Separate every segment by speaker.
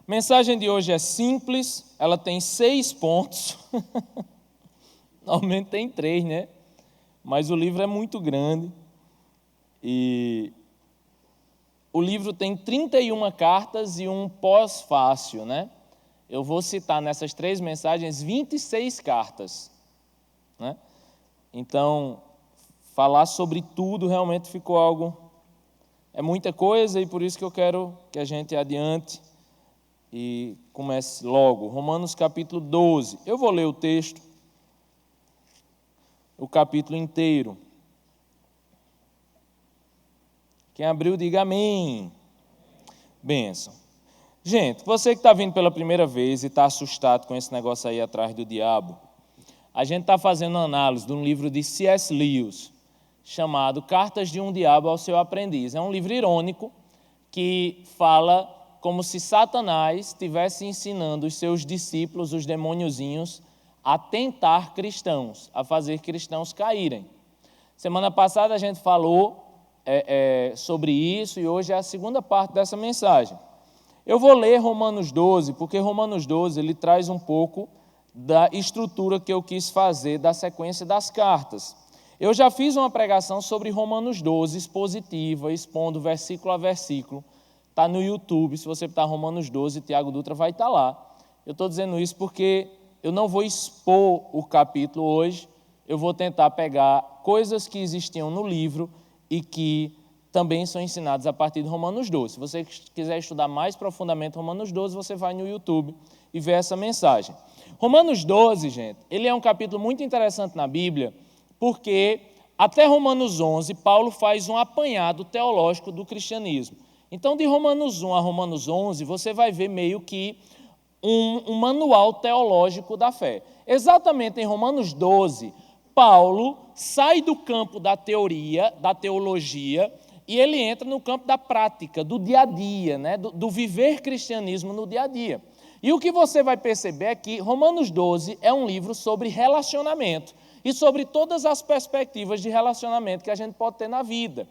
Speaker 1: A mensagem de hoje é simples, ela tem 6 pontos. Normalmente tem 3, né? Mas o livro é muito grande. E o livro tem 31 cartas e um pós-fácil, né? Eu vou citar nessas 3 mensagens 26 cartas, né? Então, falar sobre tudo realmente ficou algo... É muita coisa e por isso que eu quero que a gente adiante e comece logo. Romanos capítulo 12. Eu vou ler o texto, o capítulo inteiro. Quem abriu, diga amém. Bênção. Gente, você que está vindo pela primeira vez e está assustado com esse negócio aí atrás do diabo, a gente está fazendo uma análise de um livro de C.S. Lewis, chamado Cartas de um Diabo ao Seu Aprendiz. É um livro irônico que fala como se Satanás estivesse ensinando os seus discípulos, os demôniozinhos, a tentar cristãos, a fazer cristãos caírem. Semana passada a gente falou sobre isso e hoje é a segunda parte dessa mensagem. Eu vou ler Romanos 12, porque Romanos 12 ele traz um pouco da estrutura que eu quis fazer da sequência das cartas. Eu já fiz uma pregação sobre Romanos 12, expositiva, expondo versículo a versículo. Está no YouTube, se você botar Romanos 12, Tiago Dutra vai estar lá. Eu estou dizendo isso porque eu não vou expor o capítulo hoje, eu vou tentar pegar coisas que existiam no livro e que também são ensinadas a partir de Romanos 12. Se você quiser estudar mais profundamente Romanos 12, você vai no YouTube e vê essa mensagem. Romanos 12, gente, ele é um capítulo muito interessante na Bíblia, porque até Romanos 11, Paulo faz um apanhado teológico do cristianismo. Então, de Romanos 1 a Romanos 11, você vai ver meio que um manual teológico da fé. Exatamente em Romanos 12, Paulo sai do campo da teoria, da teologia, e ele entra no campo da prática, do dia a dia, né? do viver cristianismo no dia a dia. E o que você vai perceber é que Romanos 12 é um livro sobre relacionamento e sobre todas as perspectivas de relacionamento que a gente pode ter na vida.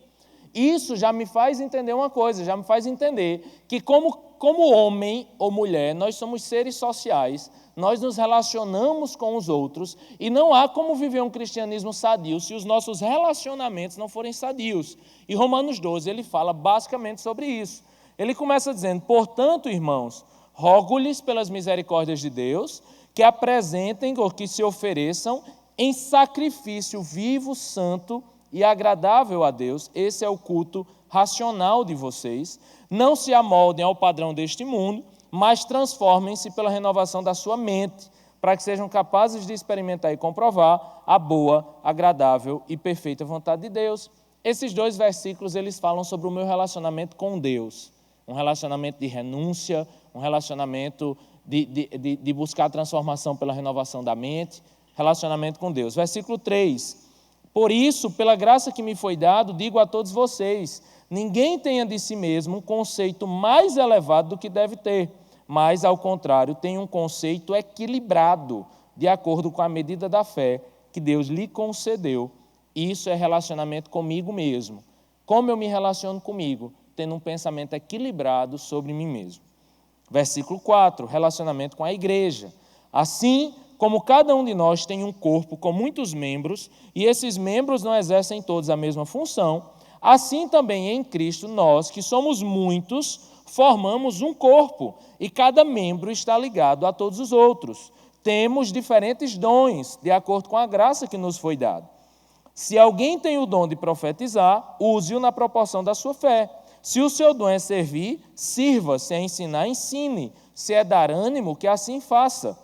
Speaker 1: Isso já me faz entender uma coisa, já me faz entender que como homem ou mulher, nós somos seres sociais, nós nos relacionamos com os outros e não há como viver um cristianismo sadio se os nossos relacionamentos não forem sadios. E Romanos 12, ele fala basicamente sobre isso. Ele começa dizendo, portanto, irmãos, rogo-lhes pelas misericórdias de Deus, que apresentem ou que se ofereçam em sacrifício vivo, santo e agradável a Deus. Esse é o culto racional de vocês. Não se amoldem ao padrão deste mundo, mas transformem-se pela renovação da sua mente, para que sejam capazes de experimentar e comprovar a boa, agradável e perfeita vontade de Deus. Esses 2 versículos, eles falam sobre o meu relacionamento com Deus. Um relacionamento de renúncia, um relacionamento de buscar a transformação pela renovação da mente, relacionamento com Deus. Versículo 3. Por isso, pela graça que me foi dado, digo a todos vocês, ninguém tenha de si mesmo um conceito mais elevado do que deve ter, mas, ao contrário, tenha um conceito equilibrado, de acordo com a medida da fé que Deus lhe concedeu. Isso é relacionamento comigo mesmo. Como eu me relaciono comigo? Tendo um pensamento equilibrado sobre mim mesmo. Versículo 4, relacionamento com a igreja. Assim, como cada um de nós tem um corpo com muitos membros, e esses membros não exercem todos a mesma função, assim também em Cristo nós, que somos muitos, formamos um corpo, e cada membro está ligado a todos os outros. Temos diferentes dons, de acordo com a graça que nos foi dada. Se alguém tem o dom de profetizar, use-o na proporção da sua fé. Se o seu dom é servir, sirva. Se é ensinar, ensine. Se é dar ânimo, que assim faça.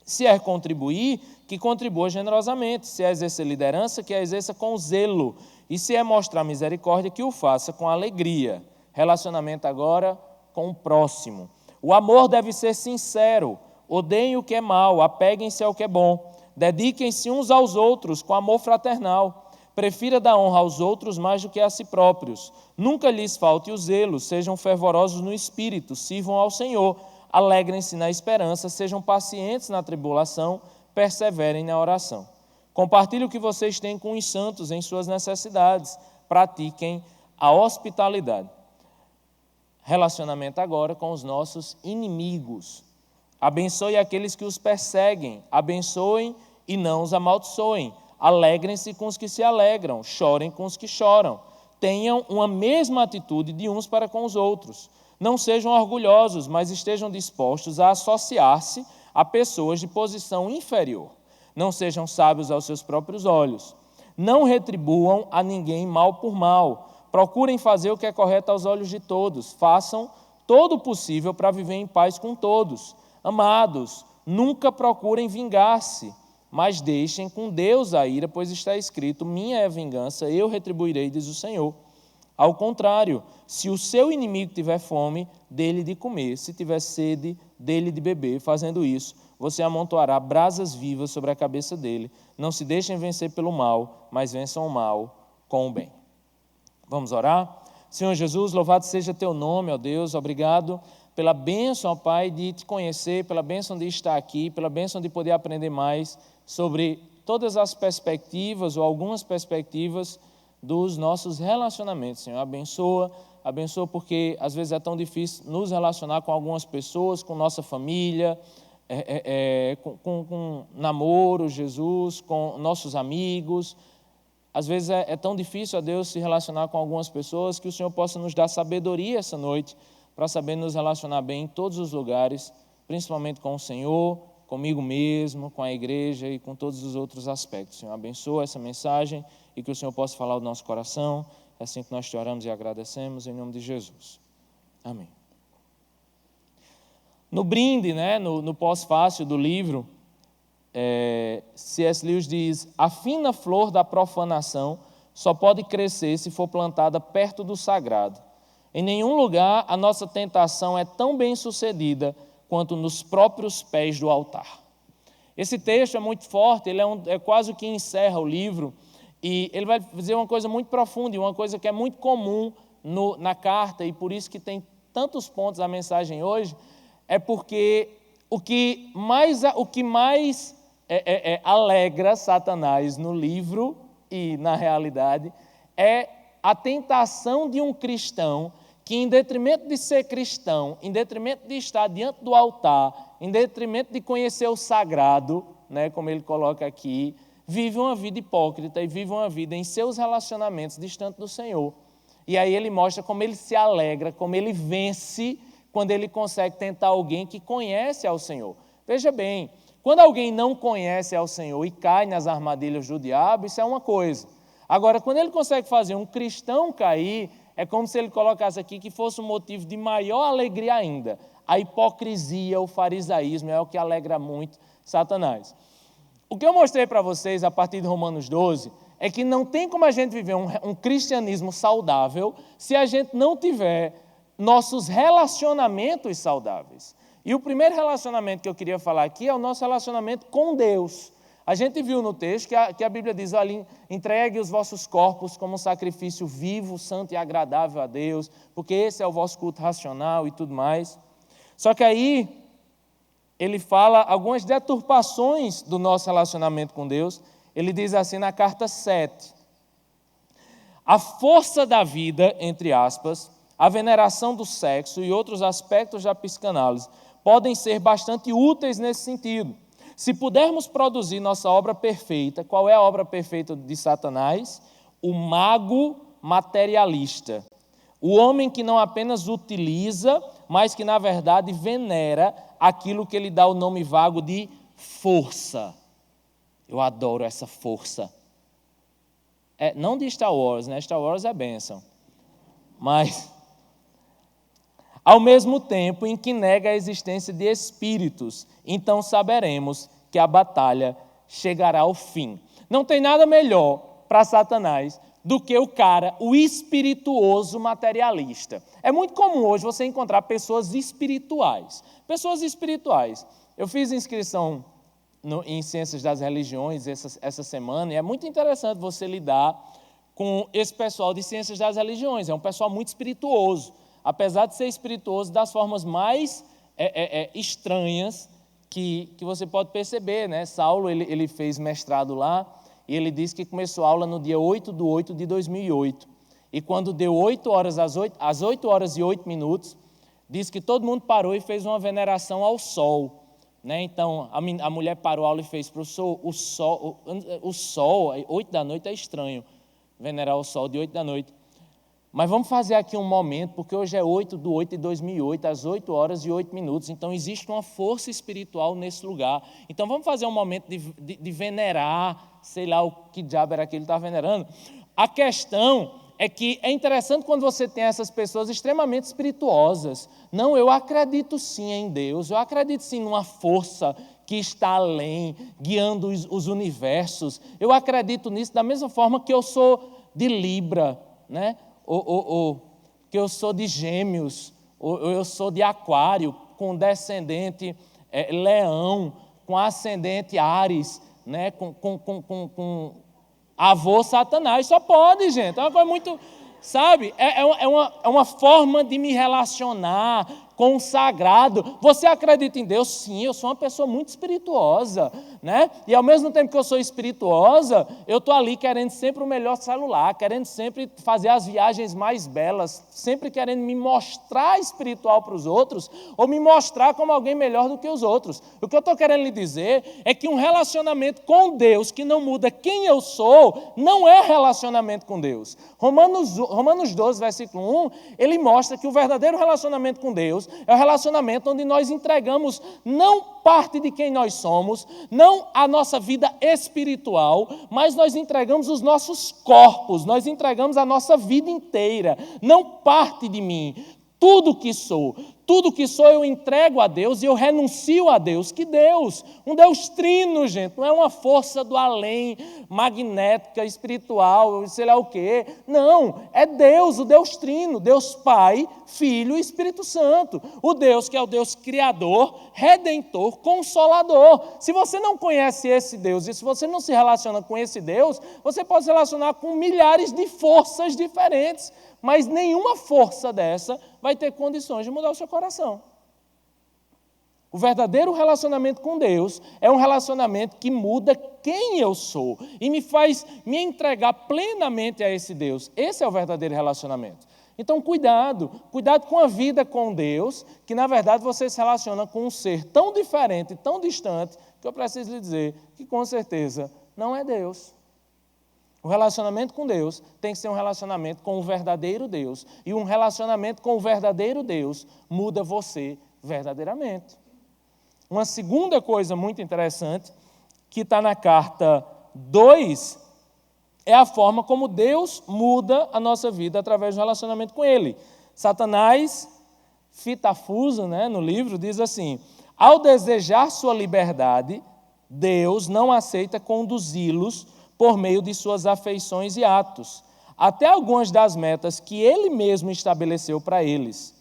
Speaker 1: Se é contribuir, que contribua generosamente. Se é exercer liderança, que a exerça com zelo. E se é mostrar misericórdia, que o faça com alegria. Relacionamento agora com o próximo. O amor deve ser sincero. Odeiem o que é mal, apeguem-se ao que é bom. Dediquem-se uns aos outros com amor fraternal. Prefira dar honra aos outros mais do que a si próprios. Nunca lhes falte o zelo, sejam fervorosos no espírito, sirvam ao Senhor. Alegrem-se na esperança, sejam pacientes na tribulação, perseverem na oração. Compartilhe o que vocês têm com os santos em suas necessidades. Pratiquem a hospitalidade. relacionamento agora com os nossos inimigos. Abençoe aqueles que os perseguem, abençoem e não os amaldiçoem. Alegrem-se com os que se alegram, chorem com os que choram. Tenham uma mesma atitude de uns para com os outros. Não sejam orgulhosos, mas estejam dispostos a associar-se a pessoas de posição inferior. Não sejam sábios aos seus próprios olhos. Não retribuam a ninguém mal por mal. Procurem fazer o que é correto aos olhos de todos. Façam todo o possível para viver em paz com todos. Amados, nunca procurem vingar-se, mas deixem com Deus a ira, pois está escrito: minha é a vingança, eu retribuirei, diz o Senhor. Ao contrário, se o seu inimigo tiver fome, dê-lhe de comer, se tiver sede, dê-lhe de beber. Fazendo isso, você amontoará brasas vivas sobre a cabeça dele. Não se deixem vencer pelo mal, mas vençam o mal com o bem. Vamos orar? Senhor Jesus, louvado seja teu nome, ó Deus, obrigado pela bênção, ó Pai, de te conhecer, pela bênção de estar aqui, pela bênção de poder aprender mais sobre todas as perspectivas ou algumas perspectivas dos nossos relacionamentos, Senhor. Abençoa porque às vezes é tão difícil nos relacionar com algumas pessoas, com nossa família, com namoro, Jesus, com nossos amigos. Às vezes é tão difícil, ó Deus, se relacionar com algumas pessoas, que o Senhor possa nos dar sabedoria essa noite para saber nos relacionar bem em todos os lugares, principalmente com o Senhor, comigo mesmo, com a igreja e com todos os outros aspectos. Senhor, abençoa essa mensagem e que o Senhor possa falar ao nosso coração. É assim que nós te oramos e agradecemos, em nome de Jesus. Amém. No brinde, no pós-fácil do livro, C.S. Lewis diz: a fina flor da profanação só pode crescer se for plantada perto do sagrado. Em nenhum lugar a nossa tentação é tão bem sucedida quanto nos próprios pés do altar. Esse texto é muito forte, ele é quase o que encerra o livro, e ele vai dizer uma coisa muito profunda, e uma coisa que é muito comum na carta, e por isso que tem tantos pontos a mensagem hoje, é porque o que mais alegra Satanás no livro e na realidade é a tentação de um cristão que, em detrimento de ser cristão, em detrimento de estar diante do altar, em detrimento de conhecer o sagrado, como ele coloca aqui, vive uma vida hipócrita e vive uma vida em seus relacionamentos distante do Senhor. E aí ele mostra como ele se alegra, como ele vence quando ele consegue tentar alguém que conhece ao Senhor. Veja bem, quando alguém não conhece ao Senhor e cai nas armadilhas do diabo, isso é uma coisa. Agora, quando ele consegue fazer um cristão cair, é como se ele colocasse aqui que fosse um motivo de maior alegria ainda. A hipocrisia, o farisaísmo é o que alegra muito Satanás. O que eu mostrei para vocês a partir de Romanos 12 é que não tem como a gente viver um cristianismo saudável se a gente não tiver nossos relacionamentos saudáveis. E o primeiro relacionamento que eu queria falar aqui é o nosso relacionamento com Deus. A gente viu no texto que a Bíblia diz: olha, entregue os vossos corpos como um sacrifício vivo, santo e agradável a Deus, porque esse é o vosso culto racional e tudo mais. Só que aí ele fala algumas deturpações do nosso relacionamento com Deus. Ele diz assim na carta 7: a força da vida, entre aspas, a veneração do sexo e outros aspectos da psicanálise podem ser bastante úteis nesse sentido. Se pudermos produzir nossa obra perfeita, qual é a obra perfeita de Satanás? O mago materialista. O homem que não apenas utiliza, mas que na verdade venera aquilo que ele dá o nome vago de força. Eu adoro essa força. Não de Star Wars, Star Wars é bênção. Mas, ao mesmo tempo em que nega a existência de espíritos, então saberemos que a batalha chegará ao fim. Não tem nada melhor para Satanás do que o espirituoso materialista. É muito comum hoje você encontrar pessoas espirituais. Pessoas espirituais. Eu fiz inscrição em Ciências das Religiões essa semana, e é muito interessante você lidar com esse pessoal de Ciências das Religiões. É um pessoal muito espirituoso, apesar de ser espirituoso das formas mais estranhas que você pode perceber, Saulo, ele fez mestrado lá, e ele disse que começou a aula no dia 8/8/2008. E quando deu 8 horas, às 8 horas e 8 minutos, diz que todo mundo parou e fez uma veneração ao sol. Né? Então, a mulher parou a aula e fez para o sol. O sol, 8 da noite é estranho, venerar o sol de 8 da noite. Mas vamos fazer aqui um momento, porque hoje é 8/8/2008, às 8 horas e 8 minutos. Então, existe uma força espiritual nesse lugar. Então, vamos fazer um momento de venerar, sei lá o que diabo era que ele estava venerando. A questão é que é interessante quando você tem essas pessoas extremamente espirituosas. Não, eu acredito sim em Deus, eu acredito sim numa força que está além, guiando os universos. Eu acredito nisso da mesma forma que eu sou de Libra, né? Ou que eu sou de Gêmeos, ou eu sou de Aquário, com descendente Leão, com ascendente Áries, né? com avô Satanás. Só pode, gente. É uma coisa muito, sabe? É uma forma de me relacionar com o sagrado. Você acredita em Deus? Sim, eu sou uma pessoa muito espirituosa, né? E ao mesmo tempo que eu sou espirituosa, eu estou ali querendo sempre o melhor celular, querendo sempre fazer as viagens mais belas, sempre querendo me mostrar espiritual para os outros, ou me mostrar como alguém melhor do que os outros. O que eu estou querendo lhe dizer é que um relacionamento com Deus que não muda quem eu sou, não é relacionamento com Deus. Romanos 12, versículo 1, ele mostra que o verdadeiro relacionamento com Deus é o relacionamento onde nós entregamos não parte de quem nós somos, não a nossa vida espiritual, mas nós entregamos os nossos corpos, nós entregamos a nossa vida inteira, não parte de mim. Tudo que sou eu entrego a Deus e eu renuncio a Deus. Que Deus? Um Deus trino, gente, não é uma força do além, magnética, espiritual, sei lá o quê. Não, é Deus, o Deus trino, Deus Pai, Filho e Espírito Santo. O Deus que é o Deus Criador, Redentor, Consolador. Se você não conhece esse Deus e se você não se relaciona com esse Deus, você pode se relacionar com milhares de forças diferentes, mas nenhuma força dessa vai ter condições de mudar o seu coração. O verdadeiro relacionamento com Deus é um relacionamento que muda quem eu sou e me faz me entregar plenamente a esse Deus. Esse é o verdadeiro relacionamento. Então, cuidado com a vida com Deus, que na verdade você se relaciona com um ser tão diferente, tão distante, que eu preciso lhe dizer que com certeza não é Deus. O relacionamento com Deus tem que ser um relacionamento com o verdadeiro Deus. E um relacionamento com o verdadeiro Deus muda você verdadeiramente. Uma segunda coisa muito interessante, que está na carta 2, é a forma como Deus muda a nossa vida através do relacionamento com Ele. Satanás, fitafuso, né, no livro, diz assim: ao desejar sua liberdade, Deus não aceita conduzi-los por meio de suas afeições e atos, até algumas das metas que Ele mesmo estabeleceu para eles.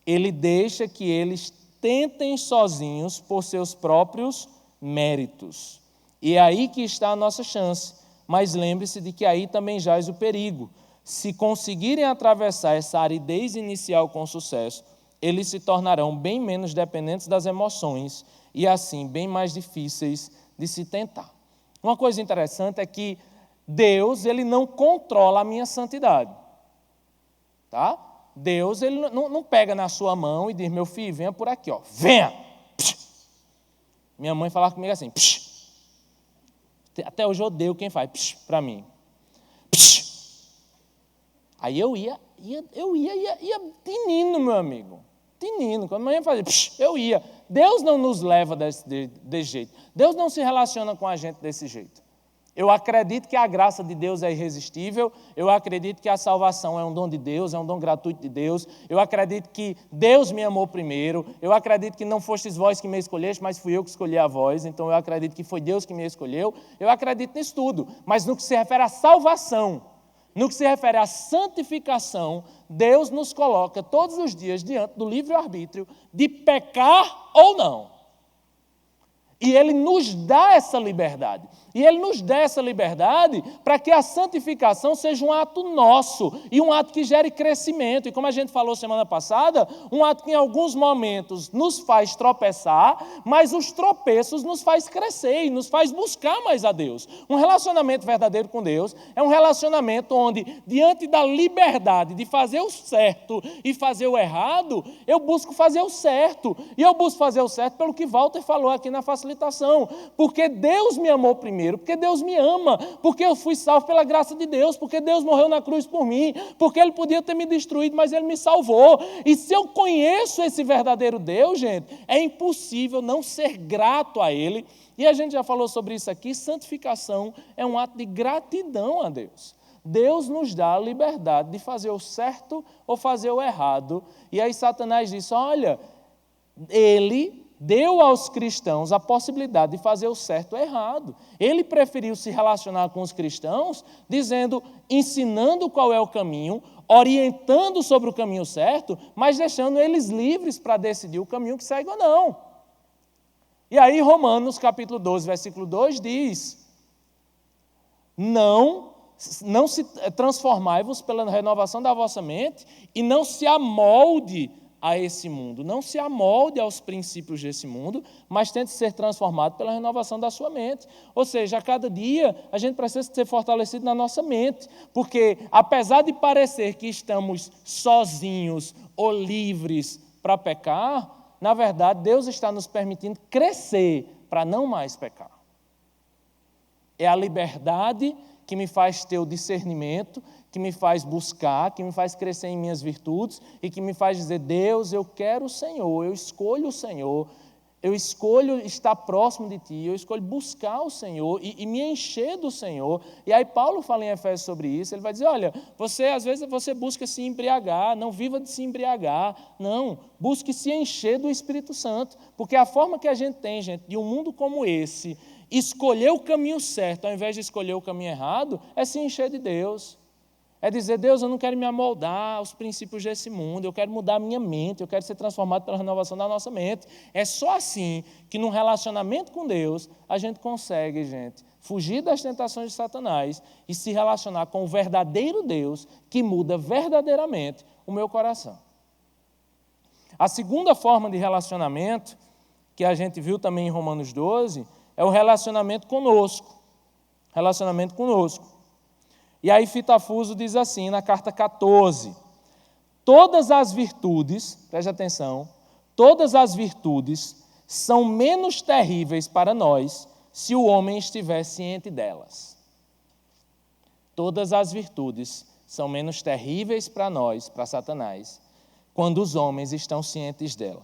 Speaker 1: Ele deixa que eles tentem sozinhos por seus próprios méritos. E é aí que está a nossa chance. Mas lembre-se de que aí também jaz o perigo. Se conseguirem atravessar essa aridez inicial com sucesso, eles se tornarão bem menos dependentes das emoções e, assim, bem mais difíceis de se tentar. Uma coisa interessante é que Deus, ele não controla a minha santidade. Tá? Deus, ele não pega na sua mão e diz: meu filho, venha por aqui, ó, venha. Psh. Minha mãe falava comigo assim: psh. Até hoje eu odeio quem faz para mim. Psh. Aí eu ia tinindo, meu amigo. Tinindo. Quando a mãe fazia, eu ia. Deus não nos leva desse jeito. Deus não se relaciona com a gente desse jeito. Eu acredito que a graça de Deus é irresistível. Eu acredito que a salvação é um dom de Deus, é um dom gratuito de Deus. Eu acredito que Deus me amou primeiro. Eu acredito que não fostes vós que me escolheste, mas fui eu que escolhi a vós. Então eu acredito que foi Deus que me escolheu. Eu acredito nisso tudo. Mas no que se refere à salvação, no que se refere à santificação, Deus nos coloca todos os dias diante do livre-arbítrio de pecar ou não. E Ele nos dá essa liberdade. E Ele nos dá essa liberdade para que a santificação seja um ato nosso e um ato que gere crescimento. E como a gente falou semana passada, um ato que em alguns momentos nos faz tropeçar, mas os tropeços nos faz crescer e nos faz buscar mais a Deus. Um relacionamento verdadeiro com Deus é um relacionamento onde, diante da liberdade de fazer o certo e fazer o errado, eu busco fazer o certo. E eu busco fazer o certo pelo que Walter falou aqui na facilitação. Porque Deus me amou primeiro, porque Deus me ama, porque eu fui salvo pela graça de Deus, porque Deus morreu na cruz por mim, porque Ele podia ter me destruído, mas Ele me salvou. E se eu conheço esse verdadeiro Deus, gente, é impossível não ser grato a Ele. E a gente já falou sobre isso aqui, santificação é um ato de gratidão a Deus. Deus nos dá a liberdade de fazer o certo ou fazer o errado. E aí Satanás disse, olha, Ele deu aos cristãos a possibilidade de fazer o certo ou errado. Ele preferiu se relacionar com os cristãos, ensinando qual é o caminho, orientando sobre o caminho certo, mas deixando eles livres para decidir o caminho que segue ou não. E aí Romanos capítulo 12, versículo 2 diz, não se transformai-vos pela renovação da vossa mente e não se amolde a esse mundo. Não se amolde aos princípios desse mundo, mas tente ser transformado pela renovação da sua mente. Ou seja, a cada dia a gente precisa ser fortalecido na nossa mente, porque apesar de parecer que estamos sozinhos ou livres para pecar, na verdade Deus está nos permitindo crescer para não mais pecar. É a liberdade que me faz ter o discernimento, que me faz buscar, que me faz crescer em minhas virtudes e que me faz dizer, Deus, eu quero o Senhor, eu escolho o Senhor, eu escolho estar próximo de Ti, eu escolho buscar o Senhor e me encher do Senhor. E aí Paulo fala em Efésios sobre isso, ele vai dizer, olha, às vezes você busca se embriagar, não viva de se embriagar, não, busque se encher do Espírito Santo, porque a forma que a gente tem, gente, de um mundo como esse, escolher o caminho certo ao invés de escolher o caminho errado, é se encher de Deus. É dizer, Deus, eu não quero me amoldar aos princípios desse mundo, eu quero mudar a minha mente, eu quero ser transformado pela renovação da nossa mente. É só assim que num relacionamento com Deus, a gente consegue, gente, fugir das tentações de Satanás e se relacionar com o verdadeiro Deus que muda verdadeiramente o meu coração. A segunda forma de relacionamento, que a gente viu também em Romanos 12, é o relacionamento conosco. Relacionamento conosco. E aí Fitafuso diz assim, na carta 14, todas as virtudes, preste atenção, todas as virtudes são menos terríveis para nós se o homem estiver ciente delas. Todas as virtudes são menos terríveis para nós, para Satanás, quando os homens estão cientes dela.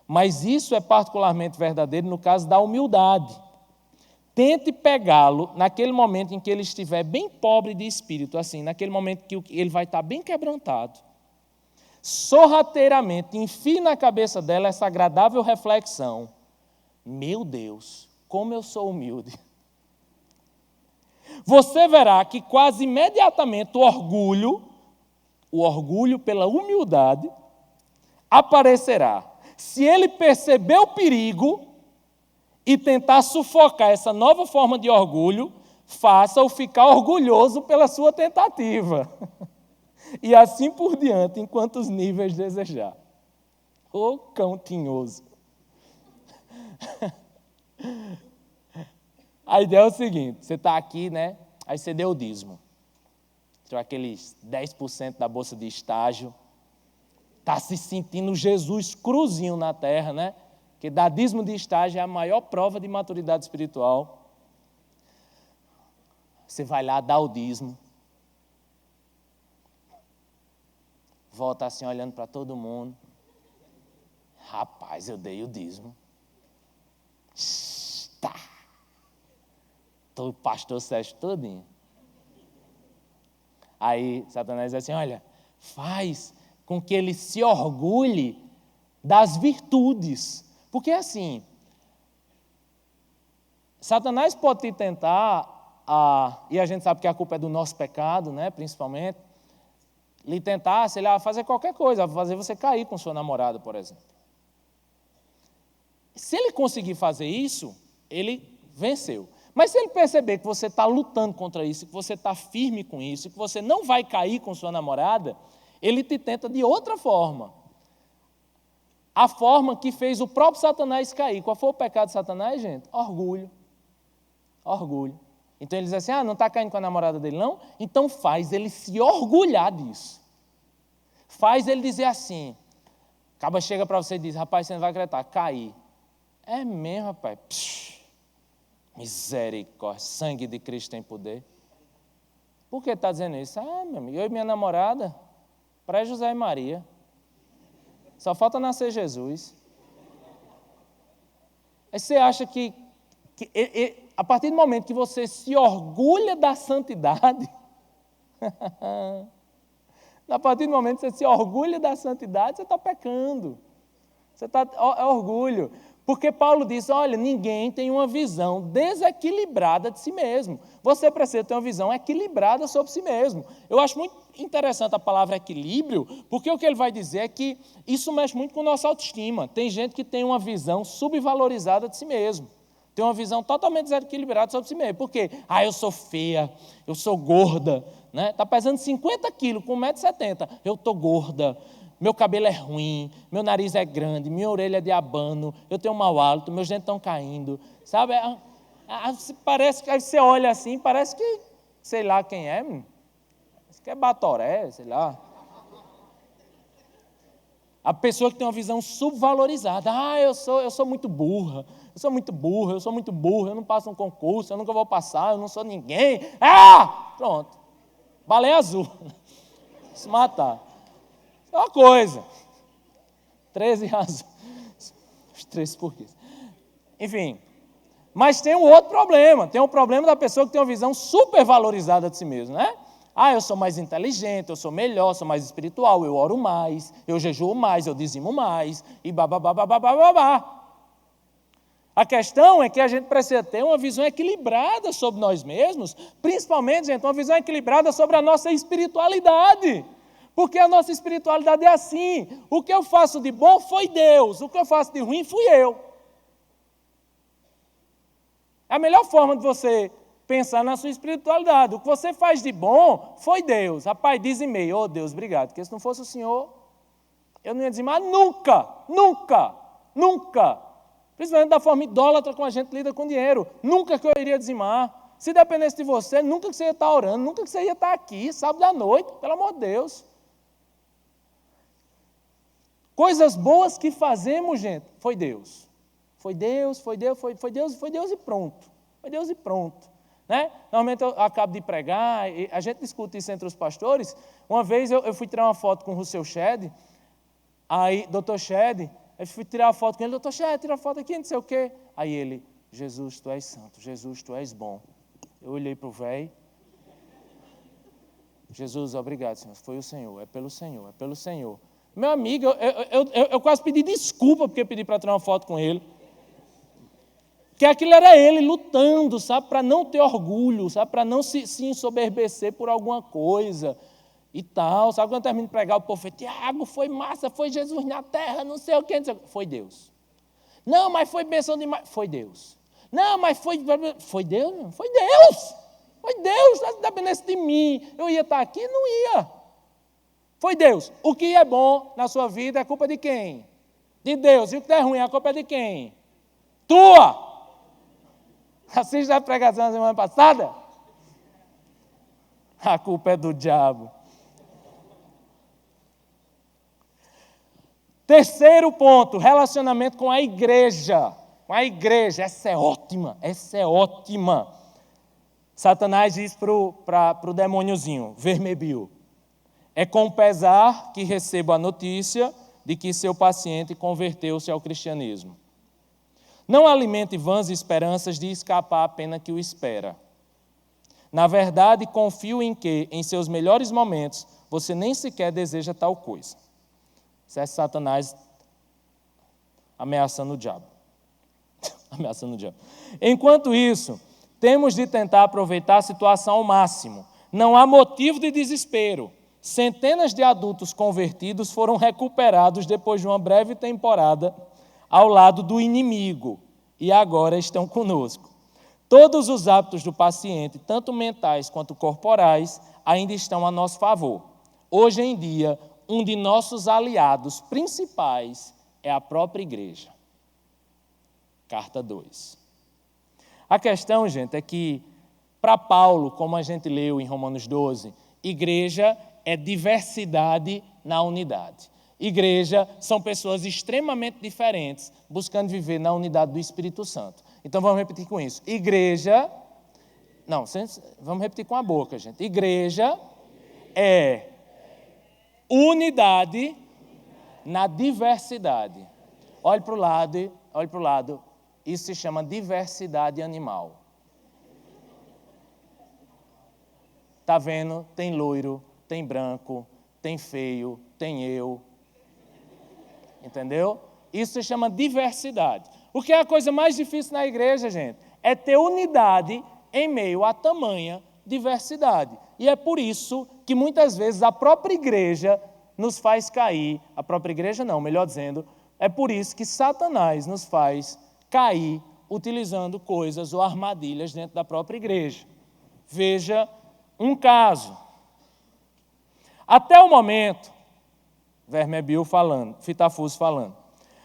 Speaker 1: Mas isso é particularmente verdadeiro no caso da humildade. Tente pegá-lo naquele momento em que ele estiver bem pobre de espírito, assim, naquele momento que ele vai estar bem quebrantado. Sorrateiramente, enfie na cabeça dela essa agradável reflexão. Meu Deus, como eu sou humilde. Você verá que quase imediatamente o orgulho pela humildade, aparecerá. Se ele perceber o perigo e tentar sufocar essa nova forma de orgulho, faça-o ficar orgulhoso pela sua tentativa. E assim por diante, em quantos níveis desejar. Ô cão tinhoso. A ideia é o seguinte, você está aqui, né? Aí você deu o dízimo. Tirou aqueles 10% da bolsa de estágio. Está se sentindo Jesus cruzinho na terra, né? Porque dar dízimo de estágio é a maior prova de maturidade espiritual. Você vai lá, dá o dízimo. Volta assim, olhando para todo mundo. Rapaz, eu dei o dízimo. Tá. O pastor Sérgio todinho. Aí Satanás diz assim, olha, faz com que ele se orgulhe das virtudes. Porque assim, Satanás pode te tentar, e a gente sabe que a culpa é do nosso pecado, né, principalmente, lhe tentar, sei lá, fazer qualquer coisa, fazer você cair com sua namorada, por exemplo. Se ele conseguir fazer isso, ele venceu. Mas se ele perceber que você está lutando contra isso, que você está firme com isso, que você não vai cair com sua namorada, ele te tenta de outra forma. A forma que fez o próprio Satanás cair. Qual foi o pecado de Satanás, gente? Orgulho. Orgulho. Então ele diz assim, não está caindo com a namorada dele, não? Então faz ele se orgulhar disso. Faz ele dizer assim, acaba chega para você e diz, rapaz, você não vai acreditar, cair. É mesmo, rapaz. Psh, misericórdia, sangue de Cristo tem poder. Por que está dizendo isso? Meu amigo, eu e minha namorada, pré-José e Maria. Só falta nascer Jesus. Aí você acha que a partir do momento que você se orgulha da santidade, a partir do momento que você se orgulha da santidade, você está pecando. É orgulho. Porque Paulo diz, olha, ninguém tem uma visão desequilibrada de si mesmo. Você precisa ter uma visão equilibrada sobre si mesmo. Eu acho muito interessante a palavra equilíbrio, porque o que ele vai dizer é que isso mexe muito com a nossa autoestima. Tem gente que tem uma visão subvalorizada de si mesmo. Tem uma visão totalmente desequilibrada sobre si mesmo. Por quê? Eu sou feia, eu sou gorda, né? Está pesando 50 quilos, com 1,70 m. Eu estou gorda. Meu cabelo é ruim, meu nariz é grande, minha orelha é de abano, eu tenho um mau hálito, meus dentes estão caindo. Sabe? Parece que aí você olha assim, parece que, sei lá quem é, parece que é Batoré, sei lá. A pessoa que tem uma visão subvalorizada. Eu sou muito burra, eu sou muito burro, eu não passo um concurso, eu nunca vou passar, eu não sou ninguém. Pronto. Baleia azul. Se matar. É uma coisa. 13 razões. Os 13 porquês. Enfim. Mas tem um outro problema. Tem um problema da pessoa que tem uma visão supervalorizada de si mesmo, né? Eu sou mais inteligente, eu sou melhor, sou mais espiritual, eu oro mais, eu jejuo mais, eu dizimo mais, e babá. A questão é que a gente precisa ter uma visão equilibrada sobre nós mesmos, principalmente, gente, uma visão equilibrada sobre a nossa espiritualidade. Porque a nossa espiritualidade é assim. O que eu faço de bom foi Deus, o que eu faço de ruim fui eu. É a melhor forma de você pensar na sua espiritualidade. O que você faz de bom foi Deus. Rapaz, dizimei. Deus, obrigado. Porque se não fosse o Senhor, eu não ia dizimar nunca. Principalmente da forma idólatra como a gente lida com dinheiro. Nunca que eu iria dizimar. Se dependesse de você, nunca que você ia estar orando, nunca que você ia estar aqui, sábado à noite, pelo amor de Deus. Coisas boas que fazemos, gente, foi Deus. Foi Deus e pronto. Foi Deus e pronto. Né? Normalmente eu acabo de pregar, e a gente discute isso entre os pastores. Uma vez eu fui tirar uma foto com o Rousseau Shedd, aí, doutor Shedd, eu fui tirar uma foto com ele, doutor Shedd, tira a foto aqui, não sei o quê. Aí ele, Jesus, tu és santo, Jesus, tu és bom. Eu olhei para o velho, Jesus, obrigado, Senhor, foi o Senhor, é pelo Senhor. Meu amigo, eu quase pedi desculpa porque eu pedi para tirar uma foto com ele. Que aquilo era ele lutando, sabe, para não ter orgulho, sabe, para não se ensoberbecer por alguma coisa e tal. Sabe, quando eu termino de pregar, o povo fala, Tiago, foi massa, foi Jesus na terra, não sei o que. Foi Deus. Não, mas foi bênção demais. Foi Deus. Não, mas foi Deus. Foi Deus, se dependesse de mim, eu ia estar aqui? Não ia. Foi Deus. O que é bom na sua vida é culpa de quem? De Deus. E o que é ruim, a culpa é de quem? Tua! Assiste a pregação da semana passada? A culpa é do diabo. Terceiro ponto, relacionamento com a igreja. Com a igreja, essa é ótima. Satanás diz para o demôniozinho, vermelho, é com pesar que recebo a notícia de que seu paciente converteu-se ao cristianismo. Não alimente vãs esperanças de escapar a pena que o espera. Na verdade, confio em que, em seus melhores momentos, você nem sequer deseja tal coisa. Isso é Satanás ameaçando o diabo. Enquanto isso, temos de tentar aproveitar a situação ao máximo. Não há motivo de desespero. Centenas de adultos convertidos foram recuperados depois de uma breve temporada ao lado do inimigo e agora estão conosco. Todos os hábitos do paciente, tanto mentais quanto corporais, ainda estão a nosso favor. Hoje em dia, um de nossos aliados principais é a própria igreja. Carta 2. A questão, gente, é que, para Paulo, como a gente leu em Romanos 12, igreja é diversidade na unidade. Igreja são pessoas extremamente diferentes, buscando viver na unidade do Espírito Santo. Então, vamos repetir com isso. Igreja... Não, vamos repetir com a boca, gente. Igreja é unidade na diversidade. Olhe para o lado. Isso se chama diversidade animal. Está vendo? Tem loiro, tem branco, tem feio, tem eu. Entendeu? Isso se chama diversidade. O que é a coisa mais difícil na igreja, gente? É ter unidade em meio a tamanha diversidade. E é por isso que muitas vezes a própria igreja nos faz cair. A própria igreja não, melhor dizendo, é por isso que Satanás nos faz cair utilizando coisas ou armadilhas dentro da própria igreja. Veja um caso. Até o momento, Vermebil falando, Fitafuso falando,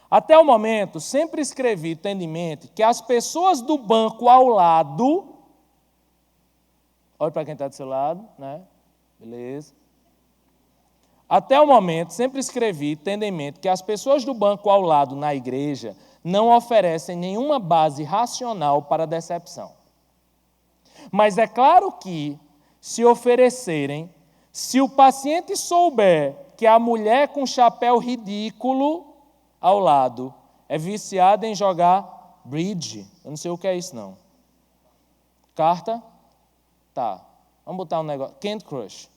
Speaker 1: até o momento sempre escrevi tendemente que as pessoas do banco ao lado, olha para quem está do seu lado, né? Beleza. Até o momento sempre escrevi tendemente que as pessoas do banco ao lado na igreja não oferecem nenhuma base racional para a decepção. Mas é claro que, se oferecerem, se o paciente souber que a mulher com chapéu ridículo ao lado é viciada em jogar bridge, eu não sei o que é isso não. Carta? Tá. Vamos botar um negócio. Candy Crush.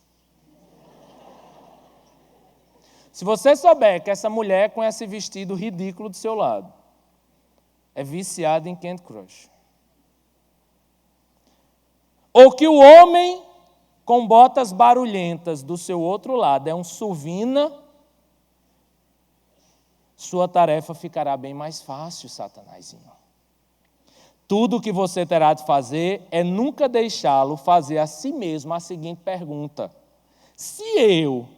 Speaker 1: Se você souber que essa mulher com esse vestido ridículo do seu lado é viciada em Candy Crush, ou que o homem com botas barulhentas do seu outro lado é um suvina, sua tarefa ficará bem mais fácil, Satanazinho. Tudo o que você terá de fazer é nunca deixá-lo fazer a si mesmo a seguinte pergunta: se eu,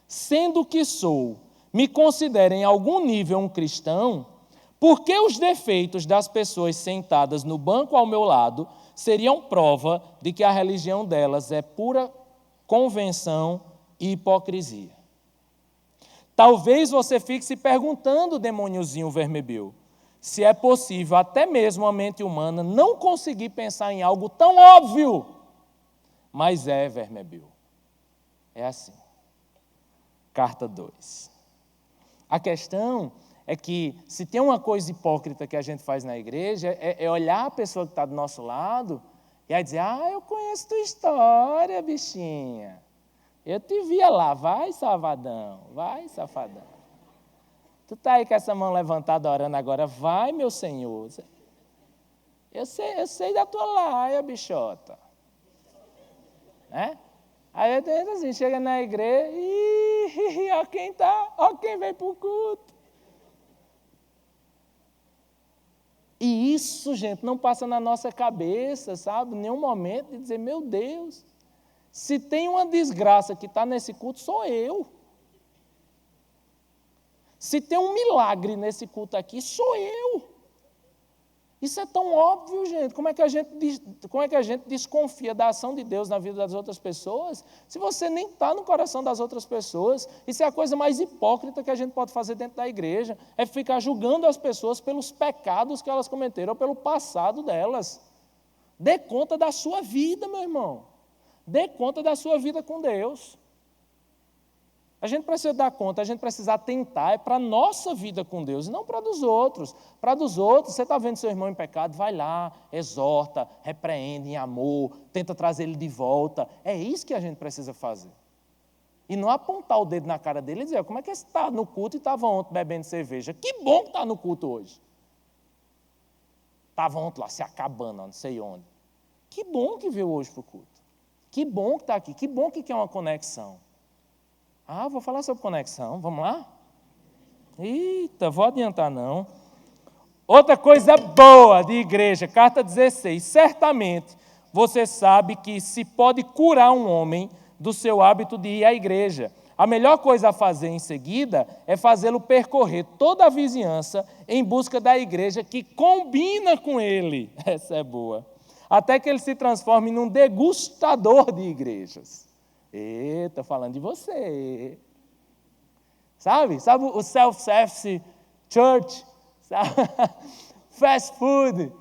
Speaker 1: sendo o que sou, me considero em algum nível um cristão, por que os defeitos das pessoas sentadas no banco ao meu lado seriam prova de que a religião delas é pura convenção e hipocrisia? Talvez você fique se perguntando, demôniozinho Vermebil, se é possível até mesmo a mente humana não conseguir pensar em algo tão óbvio. Mas é, Vermebil, é assim. Carta 2. A questão é que, se tem uma coisa hipócrita que a gente faz na igreja, é olhar a pessoa que está do nosso lado e aí dizer: eu conheço tua história, bichinha. Eu te via lá, vai, salvadão, vai, safadão. Tu está aí com essa mão levantada orando agora, vai, meu Senhor. Eu sei da tua laia, bichota. Né? Aí assim, chega na igreja, ó quem vem para o culto. E isso, gente, não passa na nossa cabeça, sabe? Em nenhum momento de dizer: meu Deus, se tem uma desgraça que está nesse culto, sou eu. Se tem um milagre nesse culto aqui, sou eu. Isso é tão óbvio, gente. Como é que a gente desconfia da ação de Deus na vida das outras pessoas, se você nem está no coração das outras pessoas? Isso é a coisa mais hipócrita que a gente pode fazer dentro da igreja, é ficar julgando as pessoas pelos pecados que elas cometeram, ou pelo passado delas. Dê conta da sua vida, meu irmão. Dê conta da sua vida com Deus. A gente precisa dar conta, a gente precisa atentar para a nossa vida com Deus, e não para a dos outros. Para a dos outros, você está vendo seu irmão em pecado, vai lá, exorta, repreende em amor, tenta trazer ele de volta. É isso que a gente precisa fazer. E não apontar o dedo na cara dele e dizer: como é que você está no culto e estava ontem bebendo cerveja? Que bom que está no culto hoje. Estava ontem lá se acabando, não sei onde. Que bom que veio hoje para o culto. Que bom que está aqui, que bom que quer uma conexão. Vou falar sobre conexão, vamos lá? Eita, vou adiantar não. Outra coisa boa de igreja, carta 16. Certamente você sabe que se pode curar um homem do seu hábito de ir à igreja. A melhor coisa a fazer em seguida é fazê-lo percorrer toda a vizinhança em busca da igreja que combina com ele. Essa é boa. Até que ele se transforme num degustador de igrejas. Estou falando de você. Sabe o self-service church? Sabe? Fast food.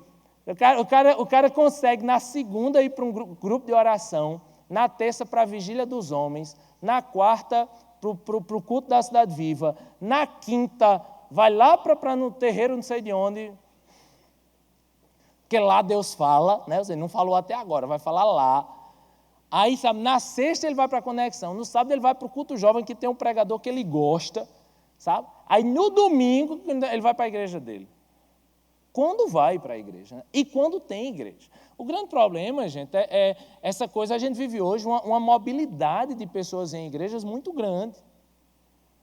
Speaker 1: O cara consegue na segunda ir para um grupo de oração, na terça para a vigília dos homens, na quarta para o culto da cidade viva, na quinta vai lá para no terreiro não sei de onde, porque lá Deus fala, né? Você não falou até agora, vai falar lá. Aí, sabe, na sexta ele vai para a conexão, no sábado ele vai para o culto jovem que tem um pregador que ele gosta, sabe? Aí no domingo ele vai para a igreja dele. Quando vai para a igreja, né? E quando tem igreja. O grande problema, gente, é essa coisa, a gente vive hoje uma mobilidade de pessoas em igrejas muito grande.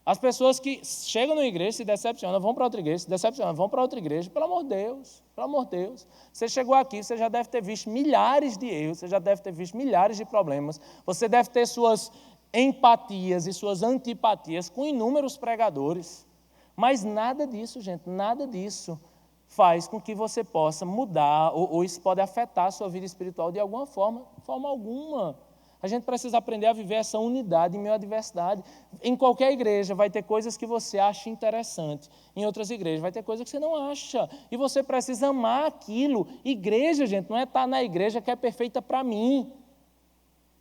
Speaker 1: As pessoas que chegam na igreja, se decepcionam, vão para outra igreja, se decepcionam, vão para outra igreja. Pelo amor de Deus, pelo amor de Deus. Você chegou aqui, você já deve ter visto milhares de erros, você já deve ter visto milhares de problemas, você deve ter suas empatias e suas antipatias com inúmeros pregadores. Mas nada disso, gente, nada disso faz com que você possa mudar, ou isso pode afetar a sua vida espiritual de alguma forma alguma. A gente precisa aprender a viver essa unidade em meio à diversidade. Em qualquer igreja vai ter coisas que você acha interessante. Em outras igrejas vai ter coisas que você não acha. E você precisa amar aquilo. Igreja, gente, não é estar na igreja que é perfeita para mim.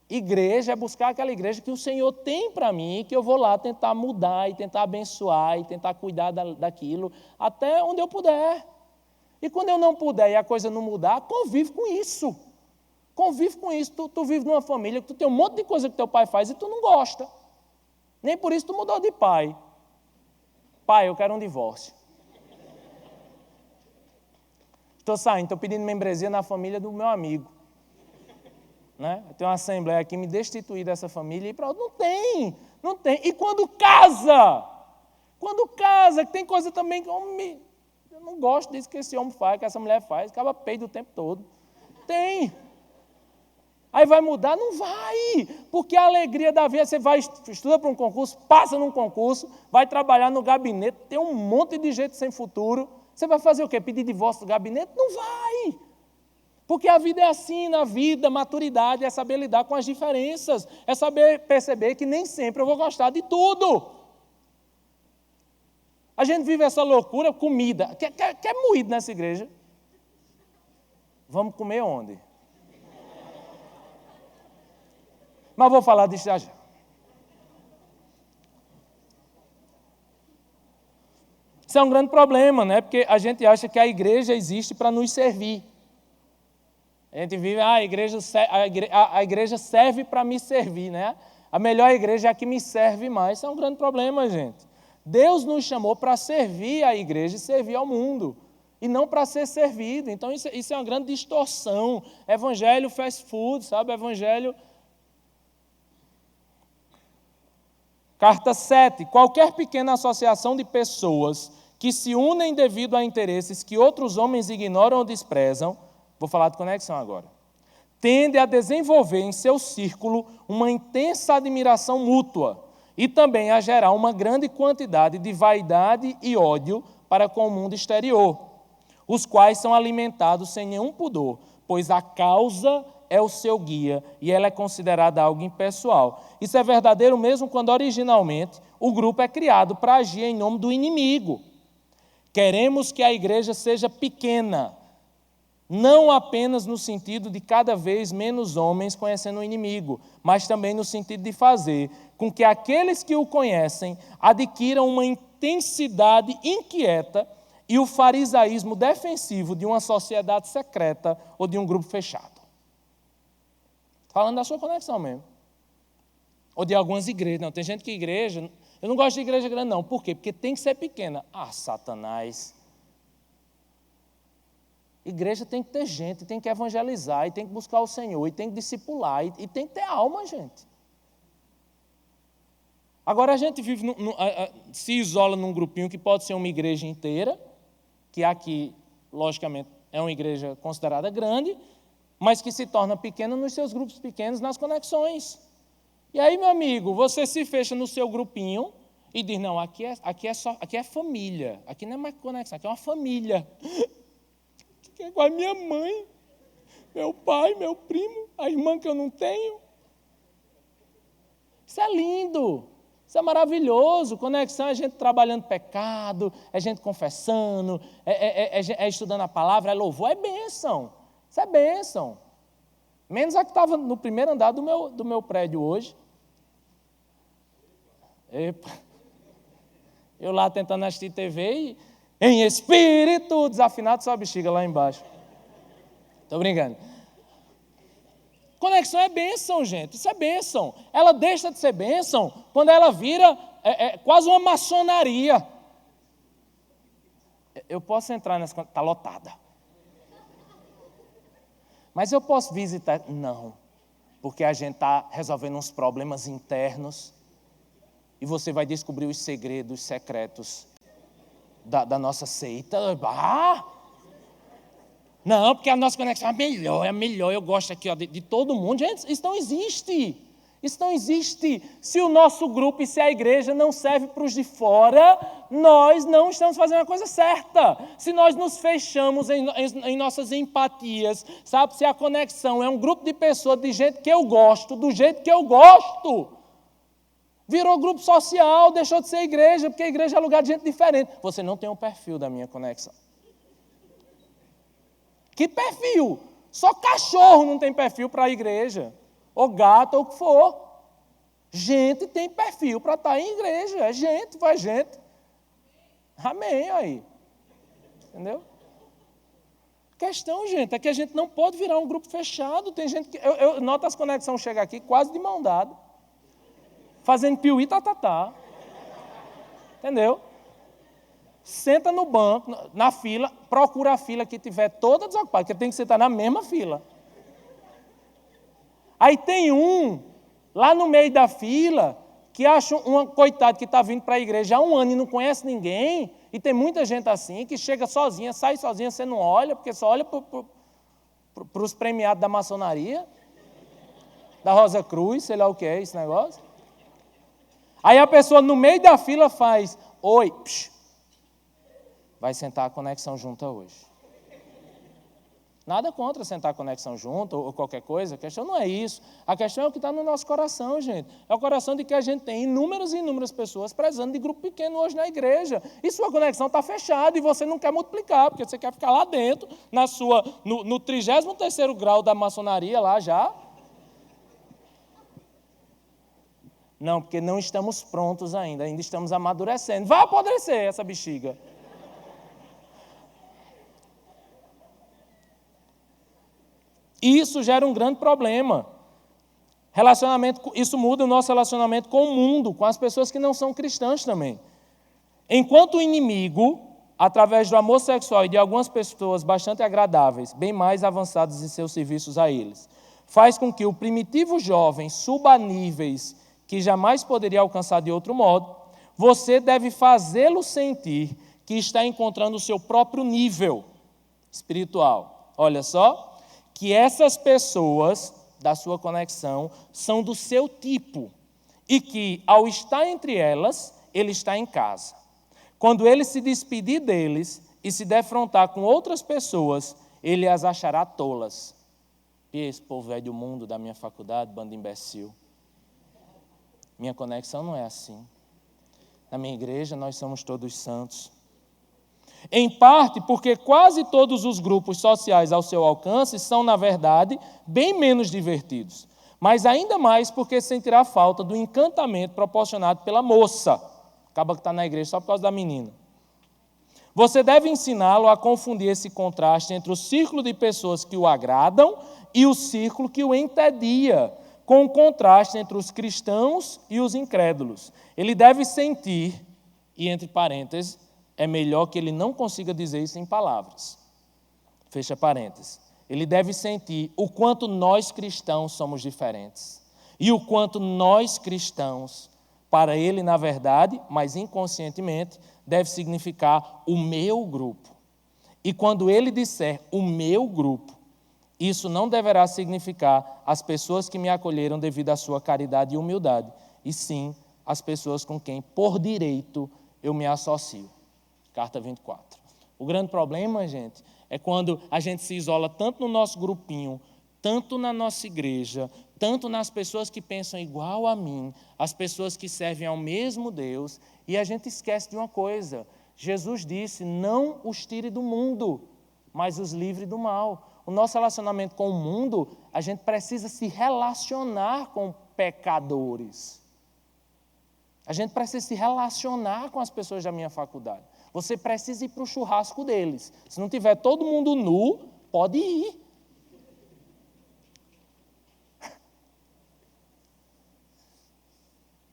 Speaker 1: Igreja é buscar aquela igreja que o Senhor tem para mim, que eu vou lá tentar mudar e tentar abençoar e tentar cuidar daquilo até onde eu puder. E quando eu não puder e a coisa não mudar, convive com isso. Convive com isso. Tu vive numa família que tu tem um monte de coisa que teu pai faz e tu não gosta. Nem por isso tu mudou de pai. Pai, eu quero um divórcio. Estou saindo, estou pedindo membresia na família do meu amigo. Né? Eu tenho uma assembleia aqui, me destituir dessa família e pronto. Não tem. E quando casa, que tem coisa também que eu não gosto disso que esse homem faz, que essa mulher faz, acaba peido o tempo todo. Tem. Aí vai mudar? Não vai, porque a alegria da vida, você vai, estuda para um concurso, passa num concurso, vai trabalhar no gabinete, tem um monte de gente sem futuro, você vai fazer o quê? Pedir divórcio do gabinete? Não vai, porque a vida é assim, na vida, maturidade é saber lidar com as diferenças, é saber perceber que nem sempre eu vou gostar de tudo. A gente vive essa loucura, comida, quer moído nessa igreja? Vamos comer onde? Mas vou falar disso já. Isso é um grande problema, né? Porque a gente acha que a igreja existe para nos servir. A gente vive, a igreja serve para me servir, né? A melhor igreja é a que me serve mais. Isso é um grande problema, gente. Deus nos chamou para servir a igreja e servir ao mundo, e não para ser servido. Então isso é uma grande distorção. Evangelho fast food, sabe? Evangelho... Carta 7. Qualquer pequena associação de pessoas que se unem devido a interesses que outros homens ignoram ou desprezam, vou falar de conexão agora, tende a desenvolver em seu círculo uma intensa admiração mútua e também a gerar uma grande quantidade de vaidade e ódio para com o mundo exterior, os quais são alimentados sem nenhum pudor, pois a causa é o seu guia e ela é considerada algo impessoal. Isso é verdadeiro mesmo quando originalmente o grupo é criado para agir em nome do inimigo. Queremos que a igreja seja pequena, não apenas no sentido de cada vez menos homens conhecendo o inimigo, mas também no sentido de fazer com que aqueles que o conhecem adquiram uma intensidade inquieta e o farisaísmo defensivo de uma sociedade secreta ou de um grupo fechado. Falando da sua conexão mesmo. Ou de algumas igrejas. Não, tem gente que igreja... Eu não gosto de igreja grande, não. Por quê? Porque tem que ser pequena. Ah, Satanás. Igreja tem que ter gente, tem que evangelizar, e tem que buscar o Senhor, e tem que discipular, e tem que ter alma, gente. Agora a gente vive se isola num grupinho que pode ser uma igreja inteira, que aqui, logicamente, é uma igreja considerada grande, mas que se torna pequena nos seus grupos pequenos, nas conexões. E aí, meu amigo, você se fecha no seu grupinho e diz, não, aqui é família, aqui não é mais conexão, aqui é uma família. Que é com a minha mãe, meu pai, meu primo, a irmã que eu não tenho. Isso é lindo, isso é maravilhoso. Conexão é gente trabalhando pecado, é gente confessando, é estudando a palavra, é louvor, é bênção. Isso é bênção. Menos a que estava no primeiro andar do meu prédio hoje. Epa. Eu lá tentando assistir TV e em espírito desafinado só a bexiga lá embaixo. Estou brincando. Conexão é bênção, gente. Isso é bênção. Ela deixa de ser bênção quando ela vira quase uma maçonaria. Eu posso entrar nessa... Está lotada. Mas eu posso visitar? Não. Porque a gente está resolvendo uns problemas internos e você vai descobrir os segredos secretos da nossa seita. Não, porque a nossa conexão é melhor, eu gosto aqui de todo mundo. Gente, isso não existe. Isso não existe. Se o nosso grupo e se a igreja não serve para os de fora, nós não estamos fazendo a coisa certa. Se nós nos fechamos em nossas empatias, sabe? Se a conexão é um grupo de pessoas de gente que eu gosto, do jeito que eu gosto, virou grupo social, deixou de ser igreja, porque a igreja é lugar de gente diferente. Você não tem um perfil da minha conexão. Que perfil? Só cachorro não tem perfil para a igreja. Ou gato, ou o que for. Gente tem perfil para estar em igreja. É gente, vai gente. Amém aí. Entendeu? A questão, gente, é que a gente não pode virar um grupo fechado. Tem gente que... Eu noto as conexões chegam aqui quase de mão dada. Fazendo piuí, tatatá. Entendeu? Senta no banco, na fila, procura a fila que tiver toda desocupada, porque tem que sentar na mesma fila. Aí tem um, lá no meio da fila, que acha um coitado que está vindo para a igreja há um ano e não conhece ninguém, e tem muita gente assim, que chega sozinha, sai sozinha, você não olha, porque só olha para os premiados da maçonaria, da Rosa Cruz, sei lá o que é esse negócio. Aí a pessoa no meio da fila faz, oi, psh, vai sentar a conexão junta hoje. Nada contra sentar a conexão junto ou qualquer coisa, a questão não é isso. A questão é o que está no nosso coração, gente. É o coração de que a gente tem inúmeras e inúmeras pessoas prezando de grupo pequeno hoje na igreja. E sua conexão está fechada e você não quer multiplicar, porque você quer ficar lá dentro, no 33º grau da maçonaria lá já. Não, porque não estamos prontos ainda estamos amadurecendo. Vai apodrecer essa bexiga. Isso gera um grande problema. Isso muda o nosso relacionamento com o mundo, com as pessoas que não são cristãs também. Enquanto o inimigo, através do amor sexual e de algumas pessoas bastante agradáveis, bem mais avançadas em seus serviços a eles, faz com que o primitivo jovem suba a níveis que jamais poderia alcançar de outro modo, você deve fazê-lo sentir que está encontrando o seu próprio nível espiritual. Olha só. Que essas pessoas da sua conexão são do seu tipo e que, ao estar entre elas, ele está em casa. Quando ele se despedir deles e se defrontar com outras pessoas, ele as achará tolas. E esse povo velho do mundo da minha faculdade, bando imbecil. Minha conexão não é assim. Na minha igreja, nós somos todos santos. Em parte porque quase todos os grupos sociais ao seu alcance são, na verdade, bem menos divertidos. Mas ainda mais porque sentirá falta do encantamento proporcionado pela moça. Acaba que está na igreja só por causa da menina. Você deve ensiná-lo a confundir esse contraste entre o círculo de pessoas que o agradam e o círculo que o entedia, com o contraste entre os cristãos e os incrédulos. Ele deve sentir, e entre parênteses, é melhor que ele não consiga dizer isso em palavras. Fecha parênteses. Ele deve sentir o quanto nós cristãos somos diferentes. E o quanto nós cristãos, para ele, na verdade, mas inconscientemente, deve significar o meu grupo. E quando ele disser o meu grupo, isso não deverá significar as pessoas que me acolheram devido à sua caridade e humildade, e sim as pessoas com quem, por direito, eu me associo. Carta 24. O grande problema, gente, é quando a gente se isola tanto no nosso grupinho, tanto na nossa igreja, tanto nas pessoas que pensam igual a mim, as pessoas que servem ao mesmo Deus, e a gente esquece de uma coisa. Jesus disse, não os tire do mundo, mas os livre do mal. O nosso relacionamento com o mundo, a gente precisa se relacionar com pecadores. A gente precisa se relacionar com as pessoas da minha faculdade. Você precisa ir para o churrasco deles. Se não tiver todo mundo nu, pode ir.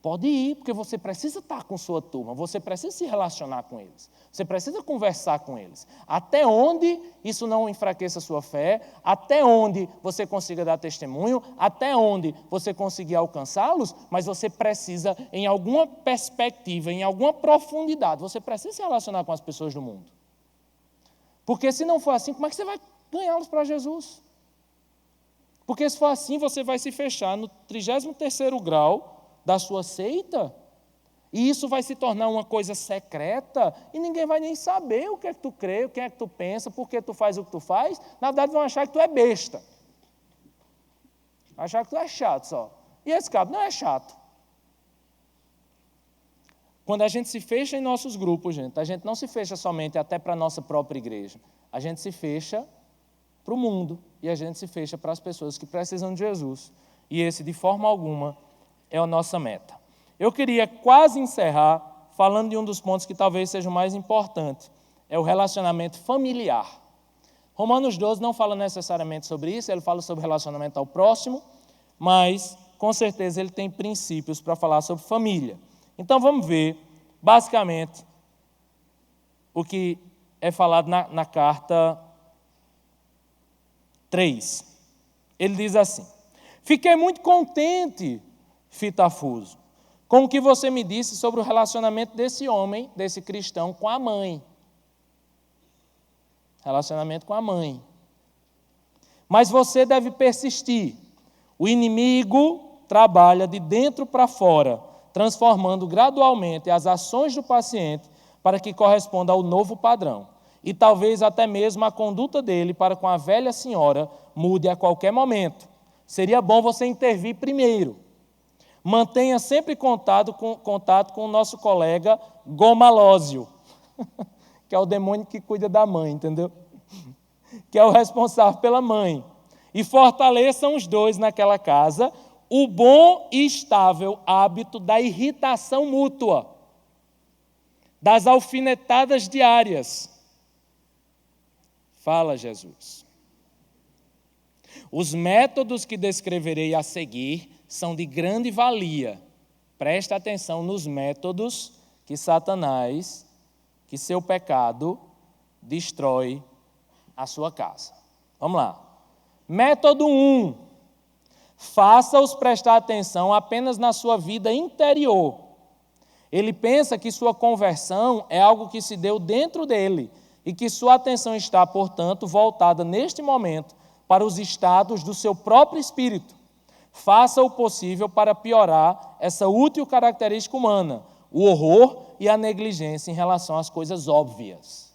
Speaker 1: Pode ir, porque você precisa estar com sua turma, você precisa se relacionar com eles, você precisa conversar com eles. Até onde isso não enfraqueça a sua fé, até onde você consiga dar testemunho, até onde você conseguir alcançá-los, mas você precisa, em alguma perspectiva, em alguma profundidade, você precisa se relacionar com as pessoas do mundo. Porque se não for assim, como é que você vai ganhá-los para Jesus? Porque se for assim, você vai se fechar no 33º grau da sua seita, e isso vai se tornar uma coisa secreta, e ninguém vai nem saber o que é que tu crê, o que é que tu pensa, por que tu faz o que tu faz. Na verdade, vão achar que tu é besta. Vão achar que tu é chato só. E esse cabo não é chato. Quando a gente se fecha em nossos grupos, gente, a gente não se fecha somente até para a nossa própria igreja. A gente se fecha para o mundo, e a gente se fecha para as pessoas que precisam de Jesus. E esse, de forma alguma, é a nossa meta. Eu queria quase encerrar falando de um dos pontos que talvez seja o mais importante, é o relacionamento familiar. Romanos 12 não fala necessariamente sobre isso, ele fala sobre relacionamento ao próximo, mas com certeza ele tem princípios para falar sobre família. Então vamos ver, basicamente, o que é falado na carta 3. Ele diz assim: fiquei muito contente, Fitafuso, com o que você me disse sobre o relacionamento desse homem, desse cristão, com a mãe. Relacionamento com a mãe. Mas você deve persistir. O inimigo trabalha de dentro para fora, transformando gradualmente as ações do paciente para que corresponda ao novo padrão. E talvez até mesmo a conduta dele para com a velha senhora mude a qualquer momento. Seria bom você intervir primeiro. Mantenha sempre contato com o nosso colega Gomalósio, que é o demônio que cuida da mãe, entendeu? Que é o responsável pela mãe. E fortaleçam os dois naquela casa o bom e estável hábito da irritação mútua, das alfinetadas diárias. Fala, Jesus. Os métodos que descreverei a seguir são de grande valia. Presta atenção nos métodos que Satanás, que seu pecado, destrói a sua casa. Vamos lá. Método 1. Faça-os prestar atenção apenas na sua vida interior. Ele pensa que sua conversão é algo que se deu dentro dele e que sua atenção está, portanto, voltada neste momento para os estados do seu próprio espírito. Faça o possível para piorar essa útil característica humana, o horror e a negligência em relação às coisas óbvias.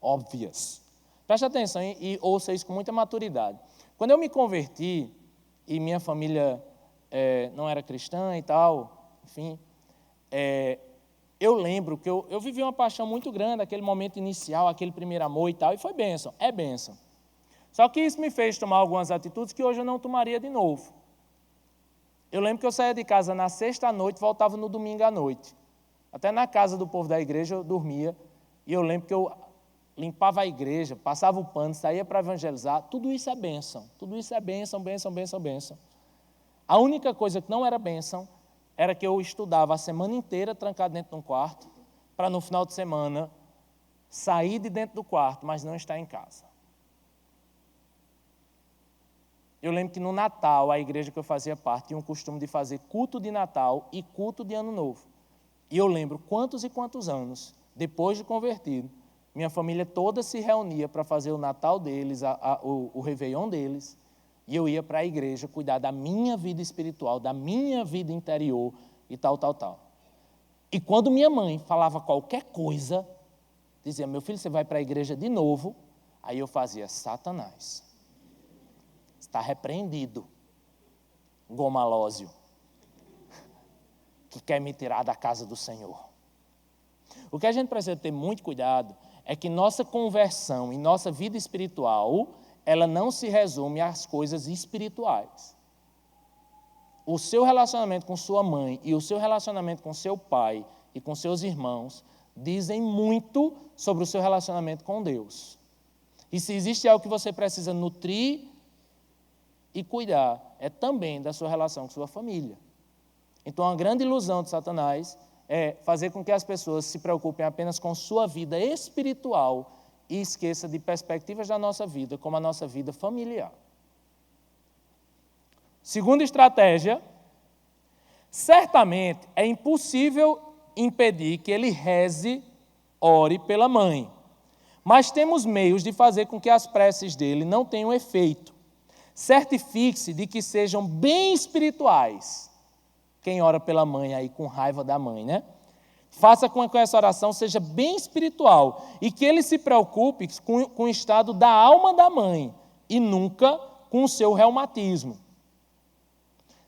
Speaker 1: Óbvias. Preste atenção e ouça isso com muita maturidade. Quando eu me converti, e minha família não era cristã e tal, enfim, eu lembro que eu vivi uma paixão muito grande, aquele momento inicial, aquele primeiro amor e tal, e foi bênção, é bênção. Só que isso me fez tomar algumas atitudes que hoje eu não tomaria de novo. Eu lembro que eu saía de casa na sexta à noite, voltava no domingo à noite. Até na casa do povo da igreja eu dormia, e eu lembro que eu limpava a igreja, passava o pano, saía para evangelizar. Tudo isso é bênção, tudo isso é bênção, bênção, bênção, bênção. A única coisa que não era bênção era que eu estudava a semana inteira trancado dentro de um quarto, para no final de semana sair de dentro do quarto, mas não estar em casa. Eu lembro que no Natal, a igreja que eu fazia parte tinha um costume de fazer culto de Natal e culto de Ano Novo. E eu lembro quantos e quantos anos, depois de convertido, minha família toda se reunia para fazer o Natal deles, o Réveillon deles, e eu ia para a igreja cuidar da minha vida espiritual, da minha vida interior e tal. E quando minha mãe falava qualquer coisa, dizia, meu filho, você vai para a igreja de novo? Aí eu fazia, Satanás, está repreendido, gomalósio, que quer me tirar da casa do Senhor. O que a gente precisa ter muito cuidado é que nossa conversão e nossa vida espiritual, ela não se resume às coisas espirituais. O seu relacionamento com sua mãe e o seu relacionamento com seu pai e com seus irmãos dizem muito sobre o seu relacionamento com Deus. E se existe algo que você precisa nutrir e cuidar, é também da sua relação com sua família. Então, a grande ilusão de Satanás é fazer com que as pessoas se preocupem apenas com sua vida espiritual e esqueça de perspectivas da nossa vida, como a nossa vida familiar. Segunda estratégia, certamente é impossível impedir que ele reze, ore pela mãe. Mas temos meios de fazer com que as preces dele não tenham efeito. Certifique-se de que sejam bem espirituais. Quem ora pela mãe aí com raiva da mãe, né? Faça com que essa oração seja bem espiritual e que ele se preocupe com o estado da alma da mãe e nunca com o seu reumatismo.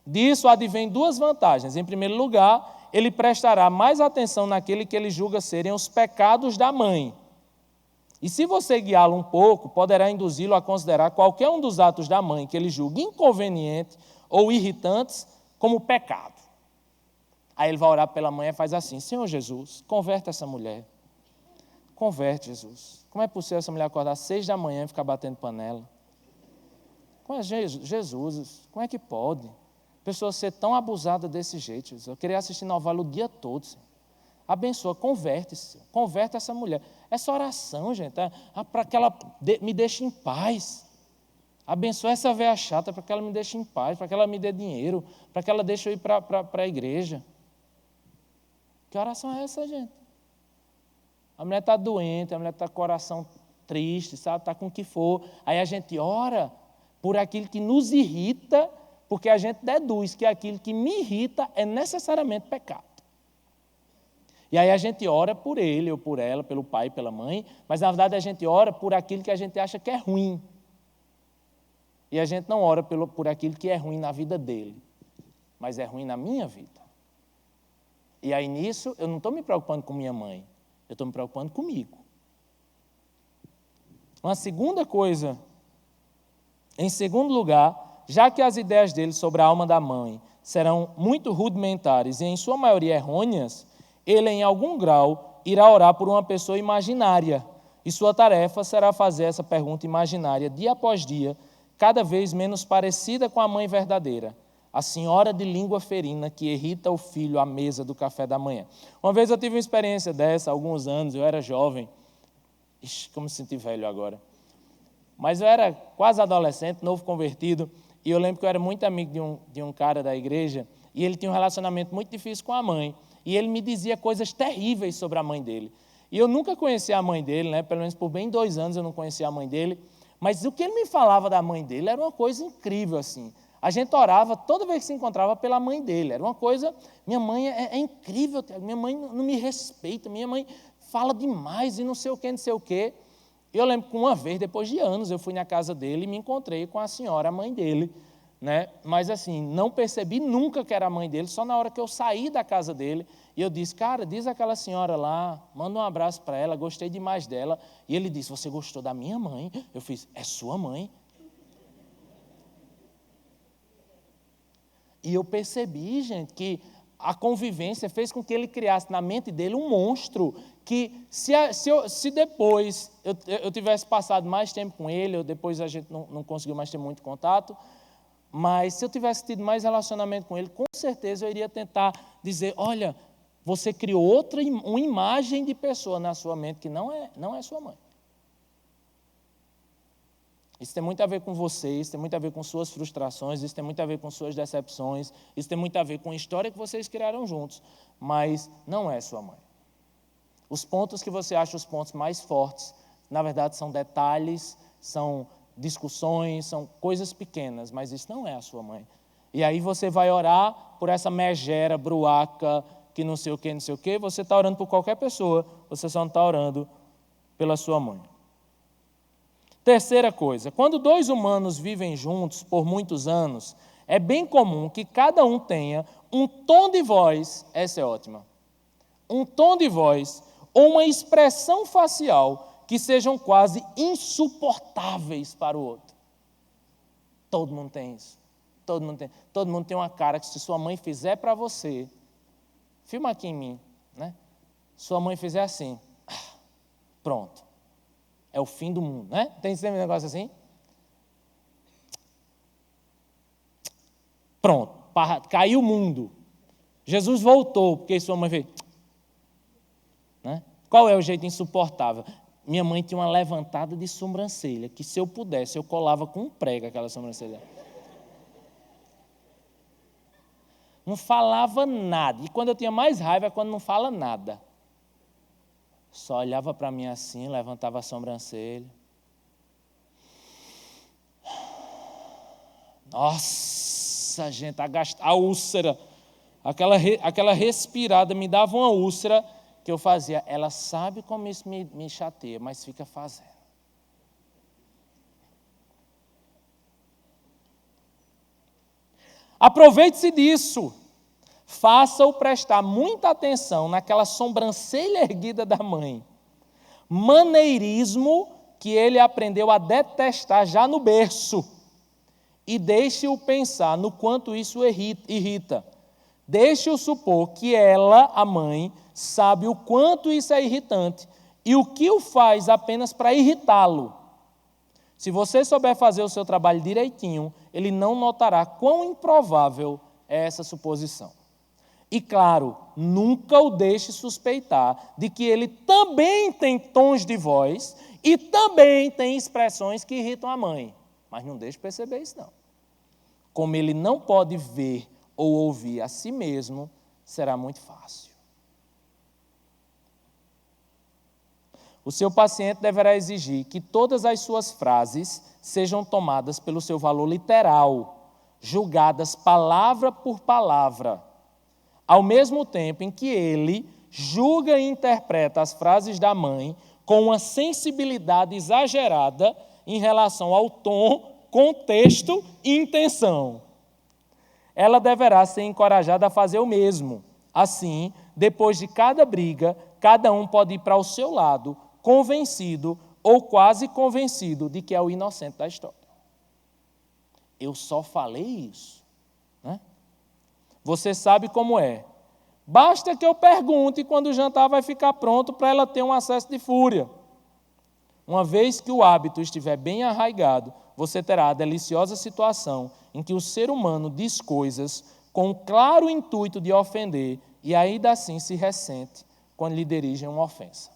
Speaker 1: Disso advém duas vantagens. Em primeiro lugar, ele prestará mais atenção naquele que ele julga serem os pecados da mãe. E se você guiá-lo um pouco, poderá induzi-lo a considerar qualquer um dos atos da mãe que ele julgue inconveniente ou irritantes como pecado. Aí ele vai orar pela mãe e faz assim, Senhor Jesus, converte essa mulher. Converte, Jesus. Como é possível essa mulher acordar às 6 da manhã e ficar batendo panela? Como é, Jesus, como é que pode? Pessoa ser tão abusada desse jeito, Jesus. Eu queria assistir novela o dia todo, Senhor. Abençoa, converte-se, converte essa mulher. Essa oração, gente, para que ela me deixe em paz. Abençoa essa véia chata para que ela me deixe em paz, para que ela me dê dinheiro, para que ela deixe eu ir para a igreja. Que oração é essa, gente? A mulher está doente, a mulher está com o coração triste, sabe? Está com o que for. Aí a gente ora por aquilo que nos irrita, porque a gente deduz que aquilo que me irrita é necessariamente pecado. E aí a gente ora por ele ou por ela, pelo pai, pela mãe, mas na verdade a gente ora por aquilo que a gente acha que é ruim. E a gente não ora por aquilo que é ruim na vida dele, mas é ruim na minha vida. E aí nisso eu não estou me preocupando com minha mãe, eu estou me preocupando comigo. Uma segunda coisa, em segundo lugar, já que as ideias dele sobre a alma da mãe serão muito rudimentares e em sua maioria errôneas, ele em algum grau irá orar por uma pessoa imaginária e sua tarefa será fazer essa pergunta imaginária dia após dia, cada vez menos parecida com a mãe verdadeira, a senhora de língua ferina que irrita o filho à mesa do café da manhã. Uma vez eu tive uma experiência dessa, há alguns anos, eu era jovem, como me senti velho agora, mas eu era quase adolescente, novo convertido, e eu lembro que eu era muito amigo de um cara da igreja, e ele tinha um relacionamento muito difícil com a mãe, e ele me dizia coisas terríveis sobre a mãe dele. E eu nunca conhecia a mãe dele, né? Pelo menos por bem 2 anos eu não conhecia a mãe dele, mas o que ele me falava da mãe dele era uma coisa incrível, assim. A gente orava toda vez que se encontrava pela mãe dele. Era uma coisa, minha mãe é incrível, minha mãe não me respeita, minha mãe fala demais e não sei o que, não sei o quê. Eu lembro que uma vez, depois de anos, eu fui na casa dele e me encontrei com a senhora, a mãe dele, né? Mas assim, não percebi nunca que era a mãe dele, só na hora que eu saí da casa dele, e eu disse, cara, diz aquela senhora lá, manda um abraço para ela, gostei demais dela. E ele disse, você gostou da minha mãe? Eu fiz, é sua mãe? E eu percebi, gente, que a convivência fez com que ele criasse na mente dele um monstro que, se depois eu tivesse passado mais tempo com ele, ou depois a gente não conseguiu mais ter muito contato, mas se eu tivesse tido mais relacionamento com ele, com certeza eu iria tentar dizer, olha, você criou uma imagem de pessoa na sua mente que não é sua mãe. Isso tem muito a ver com você, isso tem muito a ver com suas frustrações, isso tem muito a ver com suas decepções, isso tem muito a ver com a história que vocês criaram juntos, mas não é sua mãe. Os pontos que você acha os pontos mais fortes, na verdade são detalhes, são discussões, são coisas pequenas, mas isso não é a sua mãe. E aí você vai orar por essa megera, bruaca, que não sei o que, você está orando por qualquer pessoa, você só não está orando pela sua mãe. Terceira coisa, quando dois humanos vivem juntos por muitos anos, é bem comum que cada um tenha um tom de voz, essa é ótima, um tom de voz ou uma expressão facial que sejam quase insuportáveis para o outro. Todo mundo tem isso. Todo mundo tem uma cara que se sua mãe fizer para você, filma aqui em mim, né? Sua mãe fizer assim, pronto. É o fim do mundo, né? Tem esse negócio assim? Pronto, caiu o mundo. Jesus voltou, porque sua mãe fez. Né? Qual é o jeito insuportável? Minha mãe tinha uma levantada de sobrancelha, que se eu pudesse, eu colava com um prego aquela sobrancelha. Não falava nada. E quando eu tinha mais raiva é quando não fala nada. Só olhava para mim assim, levantava a sobrancelha. Nossa, gente, a úlcera, aquela respirada me dava uma úlcera que eu fazia. Ela sabe como isso me chateia, mas fica fazendo. Aproveite-se disso. Faça-o prestar muita atenção naquela sobrancelha erguida da mãe. Maneirismo que ele aprendeu a detestar já no berço. E deixe-o pensar no quanto isso irrita. Deixe-o supor que ela, a mãe, sabe o quanto isso é irritante e o que o faz apenas para irritá-lo. Se você souber fazer o seu trabalho direitinho, ele não notará quão improvável é essa suposição. E claro, nunca o deixe suspeitar de que ele também tem tons de voz e também tem expressões que irritam a mãe. Mas não deixe perceber isso não. Como ele não pode ver ou ouvir a si mesmo, será muito fácil. O seu paciente deverá exigir que todas as suas frases sejam tomadas pelo seu valor literal, julgadas palavra por palavra, ao mesmo tempo em que ele julga e interpreta as frases da mãe com uma sensibilidade exagerada em relação ao tom, contexto e intenção. Ela deverá ser encorajada a fazer o mesmo. Assim, depois de cada briga, cada um pode ir para o seu lado, convencido ou quase convencido de que é o inocente da história. Eu só falei isso. Né? Você sabe como é. Basta que eu pergunte quando o jantar vai ficar pronto para ela ter um acesso de fúria. Uma vez que o hábito estiver bem arraigado, você terá a deliciosa situação em que o ser humano diz coisas com o claro intuito de ofender e ainda assim se ressente quando lhe dirigem uma ofensa.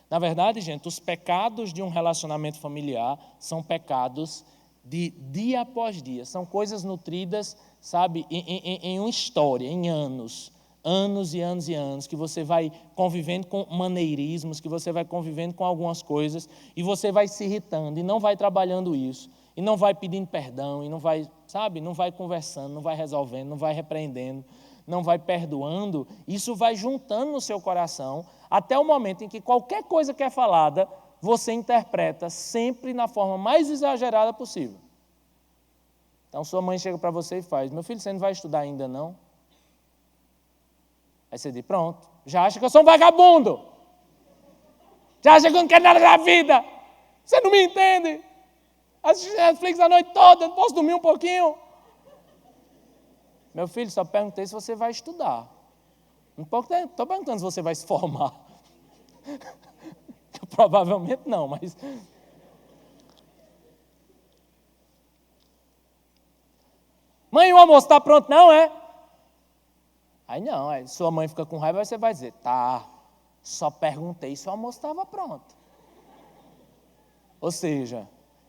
Speaker 1: Na verdade, gente, os pecados de um relacionamento familiar são pecados de dia após dia. São coisas nutridas, sabe, em uma história, em anos. Anos e anos e anos, que você vai convivendo com maneirismos, que você vai convivendo com algumas coisas, e você vai se irritando, e não vai trabalhando isso, e não vai pedindo perdão, e não vai, sabe, não vai conversando, não vai resolvendo, não vai repreendendo, não vai perdoando. Isso vai juntando no seu coração, até o momento em que qualquer coisa que é falada, você interpreta sempre na forma mais exagerada possível. Então, sua mãe chega para você e faz: meu filho, você não vai estudar ainda não? Aí você diz: pronto, já acha que eu sou um vagabundo? Já acha que eu não quero nada da vida? Você não me entende? Assisti Netflix a noite toda, não posso dormir um pouquinho? Meu filho, só perguntei se você vai estudar. Não estou perguntando se você vai se formar. Provavelmente não, mas... Mãe, o almoço está pronto não, é? Aí não, aí sua mãe fica com raiva, você vai dizer: tá, só perguntei se o almoço estava pronto. Ou seja,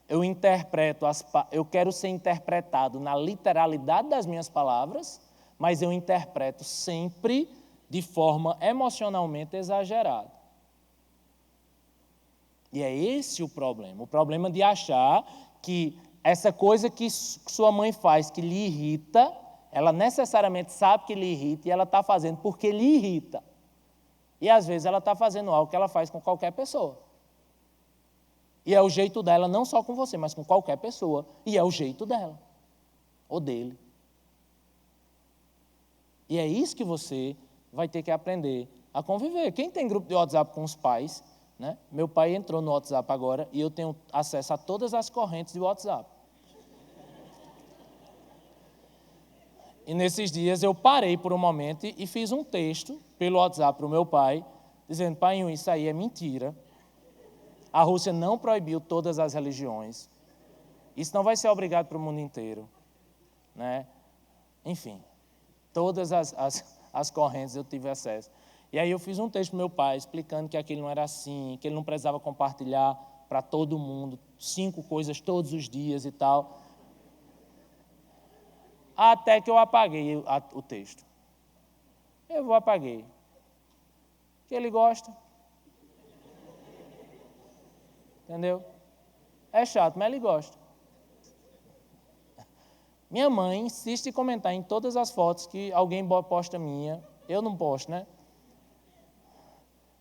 Speaker 1: eu quero ser interpretado na literalidade das minhas palavras, mas eu interpreto sempre de forma emocionalmente exagerada. E é esse o problema de achar que essa coisa que sua mãe faz que lhe irrita, ela necessariamente sabe que lhe irrita e ela está fazendo porque lhe irrita. E às vezes ela está fazendo algo que ela faz com qualquer pessoa. E é o jeito dela, não só com você, mas com qualquer pessoa. E é o jeito dela, ou dele. E é isso que você vai ter que aprender a conviver. Quem tem grupo de WhatsApp com os pais, né? Meu pai entrou no WhatsApp agora e eu tenho acesso a todas as correntes de WhatsApp. E nesses dias eu parei por um momento e fiz um texto pelo WhatsApp para o meu pai, dizendo: pai, isso aí é mentira. A Rússia não proibiu todas as religiões. Isso não vai ser obrigado para o mundo inteiro, né? Enfim, todas as correntes eu tive acesso. E aí eu fiz um texto para meu pai, explicando que aquilo não era assim, que ele não precisava compartilhar para todo mundo 5 coisas todos os dias e tal. Até que eu apaguei o texto. Eu apaguei. Que ele gosta. Entendeu? É chato, mas ele gosta. Minha mãe insiste em comentar em todas as fotos que alguém posta minha. Eu não posto, né?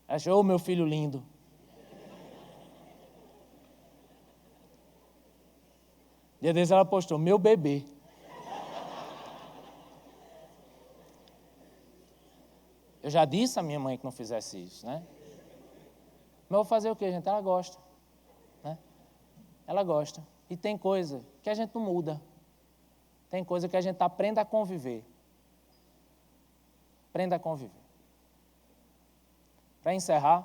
Speaker 1: Achou, meu filho lindo. Dia desses ela postou, meu bebê. Eu já disse à minha mãe que não fizesse isso, né? Mas eu vou fazer o quê, gente? Ela gosta. Né? Ela gosta. E tem coisa que a gente não muda. Tem coisa que a gente aprende a conviver. Aprenda a conviver. Para encerrar,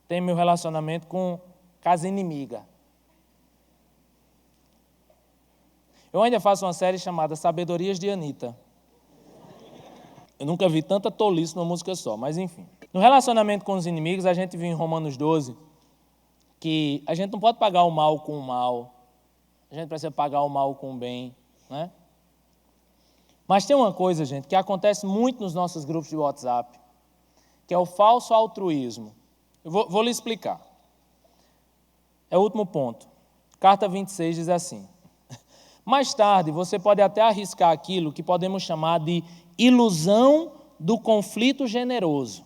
Speaker 1: tem meu relacionamento com casa inimiga. Eu ainda faço uma série chamada Sabedorias de Anitta. Eu nunca vi tanta tolice numa música só, mas enfim. No relacionamento com os inimigos, a gente viu em Romanos 12 que a gente não pode pagar o mal com o mal. A gente precisa pagar o mal com o bem, né? Mas tem uma coisa, gente, que acontece muito nos nossos grupos de WhatsApp, que é o falso altruísmo. Eu vou lhe explicar. É o último ponto. Carta 26 diz assim: mais tarde, você pode até arriscar aquilo que podemos chamar de ilusão do conflito generoso.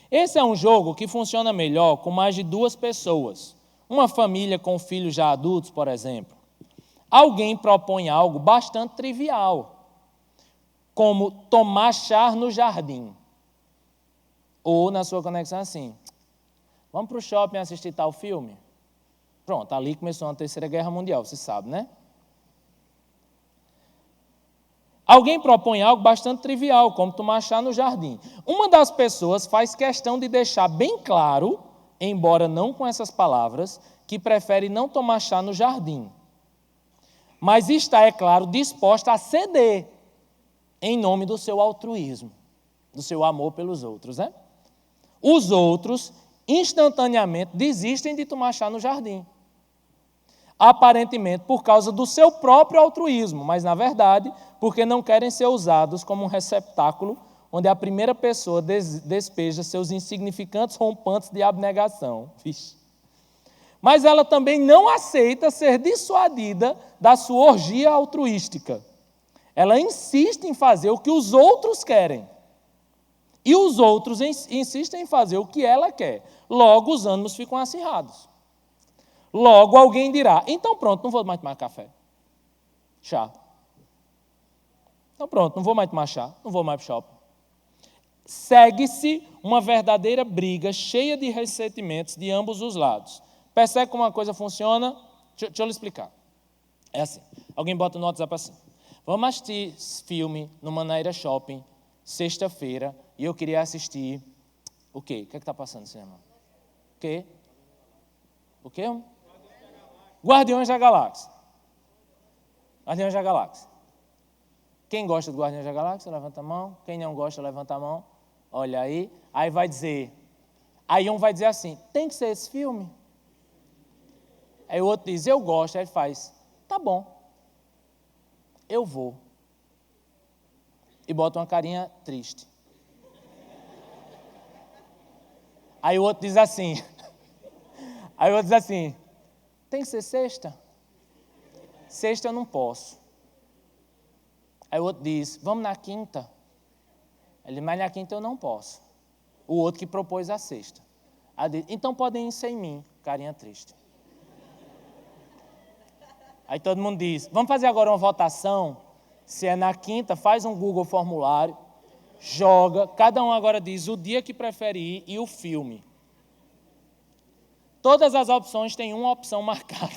Speaker 1: Esse é um jogo que funciona melhor com mais de 2 pessoas. Uma família com filhos já adultos, por exemplo. Alguém propõe algo bastante trivial, como tomar chá no jardim. Ou, na sua conexão, assim: vamos para o shopping assistir tal filme? Pronto, ali começou a Terceira Guerra Mundial, você sabe, né? Alguém propõe algo bastante trivial, como tomar chá no jardim. Uma das pessoas faz questão de deixar bem claro, embora não com essas palavras, que prefere não tomar chá no jardim. Mas está, é claro, disposta a ceder em nome do seu altruísmo, do seu amor pelos outros, né? Os outros, instantaneamente, desistem de tomar chá no jardim. Aparentemente por causa do seu próprio altruísmo, mas, na verdade, porque não querem ser usados como um receptáculo onde a primeira pessoa despeja seus insignificantes rompantes de abnegação. Vixe. Mas ela também não aceita ser dissuadida da sua orgia altruística. Ela insiste em fazer o que os outros querem. E os outros insistem em fazer o que ela quer. Logo, os ânimos ficam acirrados. Logo, alguém dirá: então pronto, não vou mais tomar café. Chá. Então pronto, não vou mais tomar chá, não vou mais para o shopping. Segue-se uma verdadeira briga cheia de ressentimentos de ambos os lados. Percebe como uma coisa funciona? Deixa eu lhe explicar. É assim, alguém bota no WhatsApp assim: vamos assistir filme no Manaíra Shopping, sexta-feira, e eu queria assistir o quê? O que é que está passando no cinema? O quê? O quê? Guardiões da Galáxia. Guardiões da Galáxia. Quem gosta do Guardiões da Galáxia, levanta a mão. Quem não gosta, levanta a mão. Olha aí. Aí vai dizer. Aí um vai dizer assim: tem que ser esse filme? Aí o outro diz: eu gosto. Aí ele faz: tá bom. Eu vou. e bota uma carinha triste. Aí o outro diz assim, tem que ser sexta? Sexta eu não posso. Aí o outro diz, vamos na quinta? Ele diz, mas na quinta eu não posso. O outro que propôs a sexta. Aí diz, então podem ir sem mim, carinha triste. Aí todo mundo diz, vamos fazer agora uma votação, se é na quinta, faz um Google formulário, joga, cada um agora diz o dia que prefere ir e o filme. Todas as opções têm uma opção marcada.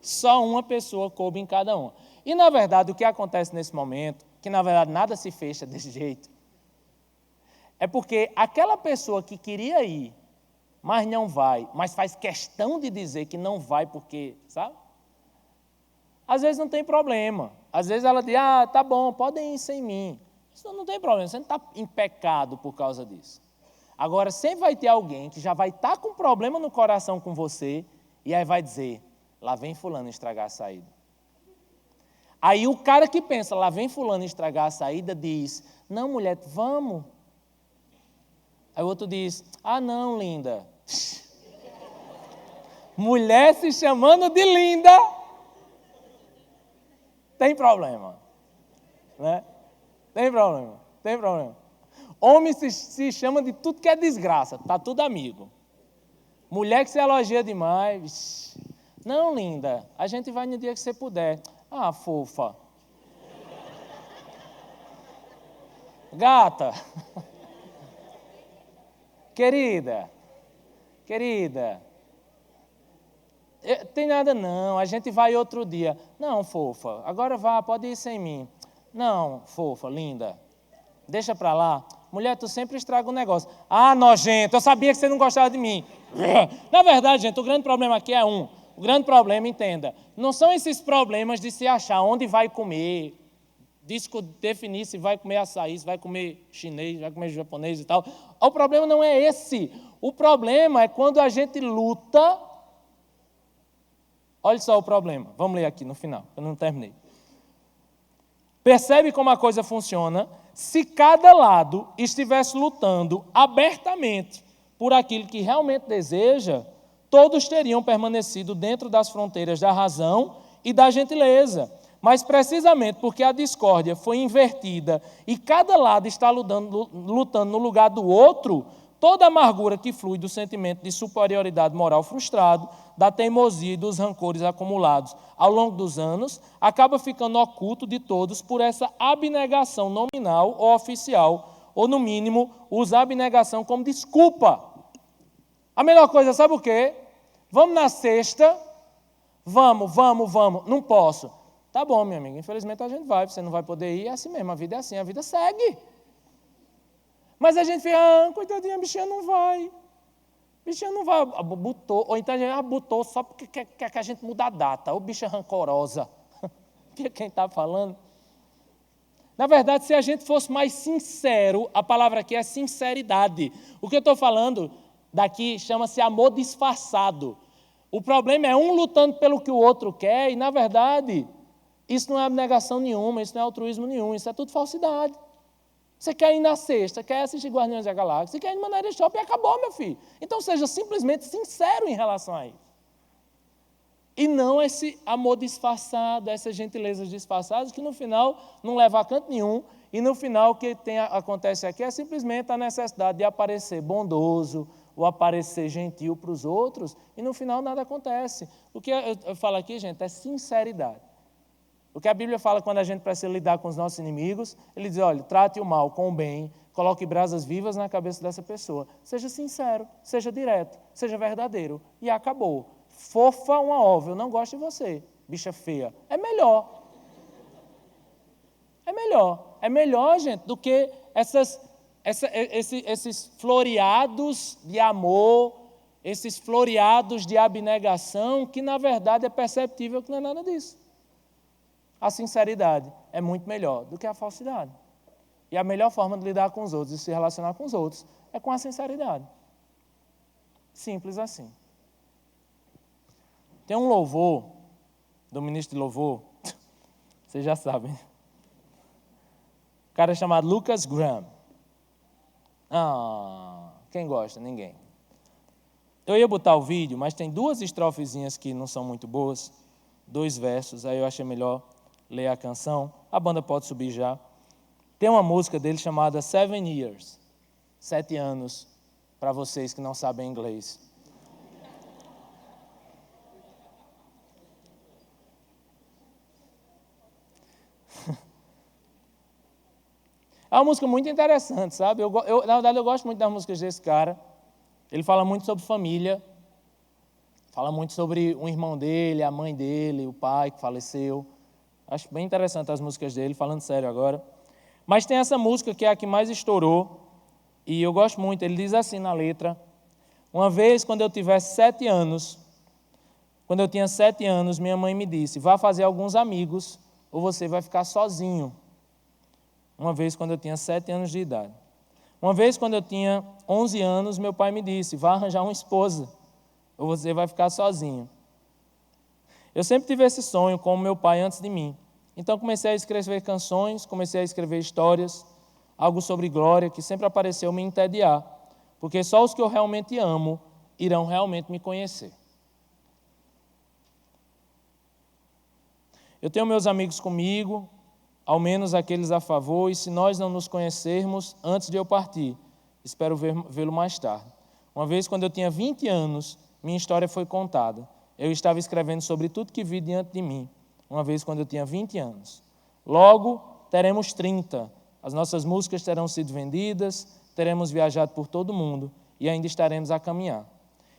Speaker 1: Só uma pessoa coube em cada uma. E, na verdade, o que acontece nesse momento, que, na verdade, nada se fecha desse jeito, é porque aquela pessoa que queria ir, mas não vai, mas faz questão de dizer que não vai porque, sabe? Às vezes não tem problema. Às vezes ela diz, tá bom, podem ir sem mim. Isso não tem problema, você não está em pecado por causa disso. Agora, sempre vai ter alguém que já vai estar com problema no coração com você e aí vai dizer, lá vem fulano estragar a saída. Aí o cara que pensa, lá vem fulano estragar a saída, diz, não, mulher, vamos. Aí o outro diz, não, linda. Mulher se chamando de linda, tem problema. Né? Tem problema. Homem se chama de tudo que é desgraça, tá tudo amigo. Mulher que se elogia demais. Não, linda, a gente vai no dia que você puder. Fofa. Gata. Querida. Tem nada não, a gente vai outro dia. Não, fofa, agora vá, pode ir sem mim. Não, fofa, linda, deixa pra lá. Mulher, tu sempre estraga o negócio. Nojento, eu sabia que você não gostava de mim. Na verdade, gente, o grande problema aqui é O grande problema, entenda, não são esses problemas de se achar onde vai comer, definir se vai comer açaí, se vai comer chinês, vai comer japonês e tal. O problema não é esse. O problema é quando a gente luta. Olha só o problema. Vamos ler aqui no final, eu não terminei. Percebe como a coisa funciona? Se cada lado estivesse lutando abertamente por aquilo que realmente deseja, todos teriam permanecido dentro das fronteiras da razão e da gentileza. Mas precisamente porque a discórdia foi invertida e cada lado está lutando no lugar do outro, toda a amargura que flui do sentimento de superioridade moral frustrado, da teimosia e dos rancores acumulados ao longo dos anos, acaba ficando oculto de todos por essa abnegação nominal ou oficial, ou no mínimo, usar a abnegação como desculpa. A melhor coisa, sabe o quê? Vamos na sexta, vamos, não posso. Tá bom, minha amiga, infelizmente a gente vai, você não vai poder ir, é assim mesmo, a vida é assim, a vida segue. Mas a gente fica, coitadinha, a bichinha não vai. Botou, ou então a gente botou só porque quer que a gente mude a data. Ô bicha rancorosa. Quem está falando? Na verdade, se a gente fosse mais sincero, a palavra aqui é sinceridade. O que eu estou falando daqui chama-se amor disfarçado. O problema é um lutando pelo que o outro quer e, na verdade, isso não é abnegação nenhuma, isso não é altruísmo nenhum, isso é tudo falsidade. Você quer ir na sexta, quer assistir Guardiões da Galáxia, você quer ir no Mandarim Shopping e acabou, meu filho. Então seja simplesmente sincero em relação a isso. E não esse amor disfarçado, essas gentilezas disfarçadas que no final não leva a canto nenhum e no final o que acontece aqui é simplesmente a necessidade de aparecer bondoso ou aparecer gentil para os outros e no final nada acontece. O que eu falo aqui, gente, é sinceridade. O que a Bíblia fala quando a gente precisa lidar com os nossos inimigos, ele diz, olha, trate o mal com o bem, coloque brasas vivas na cabeça dessa pessoa. Seja sincero, seja direto, seja verdadeiro. E acabou. Fofa uma óbvio, eu não gosto de você, bicha feia. É melhor. É melhor, gente, do que esses floreados de amor, esses floreados de abnegação, que na verdade é perceptível que não é nada disso. A sinceridade é muito melhor do que a falsidade. E a melhor forma de lidar com os outros e se relacionar com os outros é com a sinceridade. Simples assim. Tem um louvor, do ministro de louvor, vocês já sabem. O cara chamado Lucas Graham. Quem gosta? Ninguém. Eu ia botar o vídeo, mas tem 2 estrofezinhas que não são muito boas, 2 versos, aí eu achei melhor ler a canção. A banda pode subir já. Tem uma música dele chamada 7 Years, 7 anos, para vocês que não sabem inglês. É uma música muito interessante, sabe? Na verdade, eu gosto muito das músicas desse cara. Ele fala muito sobre família, fala muito sobre um irmão dele, a mãe dele, o pai que faleceu. Acho bem interessante as músicas dele, falando sério agora. Mas tem essa música que é a que mais estourou, e eu gosto muito. Ele diz assim na letra: uma vez, quando eu tivesse 7 anos, quando eu tinha 7 anos, minha mãe me disse: vá fazer alguns amigos, ou você vai ficar sozinho. Uma vez, quando eu tinha 7 anos de idade. Uma vez, quando eu tinha 11 anos, meu pai me disse: vá arranjar uma esposa, ou você vai ficar sozinho. Eu sempre tive esse sonho, como meu pai antes de mim. Então comecei a escrever canções, comecei a escrever histórias, algo sobre glória, que sempre apareceu me entediar, porque só os que eu realmente amo irão realmente me conhecer. Eu tenho meus amigos comigo, ao menos aqueles a favor, e se nós não nos conhecermos antes de eu partir, espero vê-lo mais tarde. Uma vez, quando eu tinha 20 anos, minha história foi contada. Eu estava escrevendo sobre tudo que vi diante de mim, uma vez, quando eu tinha 20 anos. Logo, teremos 30. As nossas músicas terão sido vendidas, teremos viajado por todo o mundo e ainda estaremos a caminhar.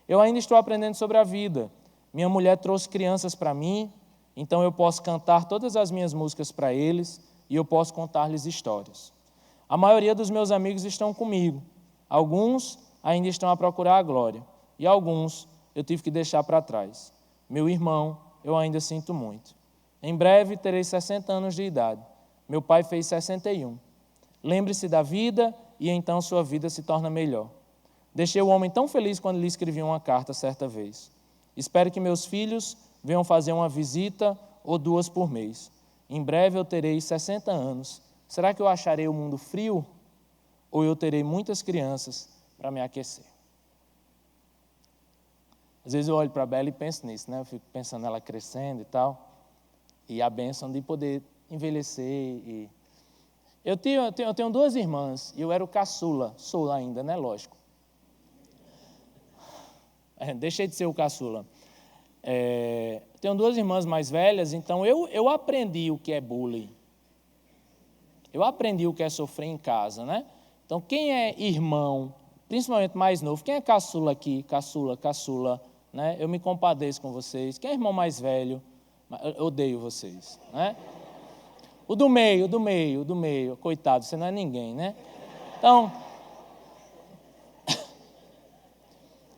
Speaker 1: Eu ainda estou aprendendo sobre a vida. Minha mulher trouxe crianças para mim, então eu posso cantar todas as minhas músicas para eles e eu posso contar-lhes histórias. A maioria dos meus amigos estão comigo. Alguns ainda estão a procurar a glória e alguns eu tive que deixar para trás. Meu irmão, eu ainda sinto muito. Em breve terei 60 anos de idade. Meu pai fez 61. Lembre-se da vida e então sua vida se torna melhor. Deixei o homem tão feliz quando lhe escrevi uma carta certa vez. Espero que meus filhos venham fazer uma visita ou 2 por mês. Em breve eu terei 60 anos. Será que eu acharei o mundo frio? Ou eu terei muitas crianças para me aquecer? Às vezes eu olho para a Bela e penso nisso, né? Eu fico pensando ela crescendo e tal. E a bênção de poder envelhecer. Eu tenho 2 irmãs e eu era o caçula. Sou ainda, né? Lógico. Deixei de ser o caçula. Tenho 2 irmãs mais velhas, então eu aprendi o que é bullying. Eu aprendi o que é sofrer em casa, né? Então, quem é irmão, principalmente mais novo, quem é caçula aqui, caçula, né? Eu me compadeço com vocês. Quem é irmão mais velho, eu odeio vocês, né? O do meio, coitado, você não é ninguém, né? Então,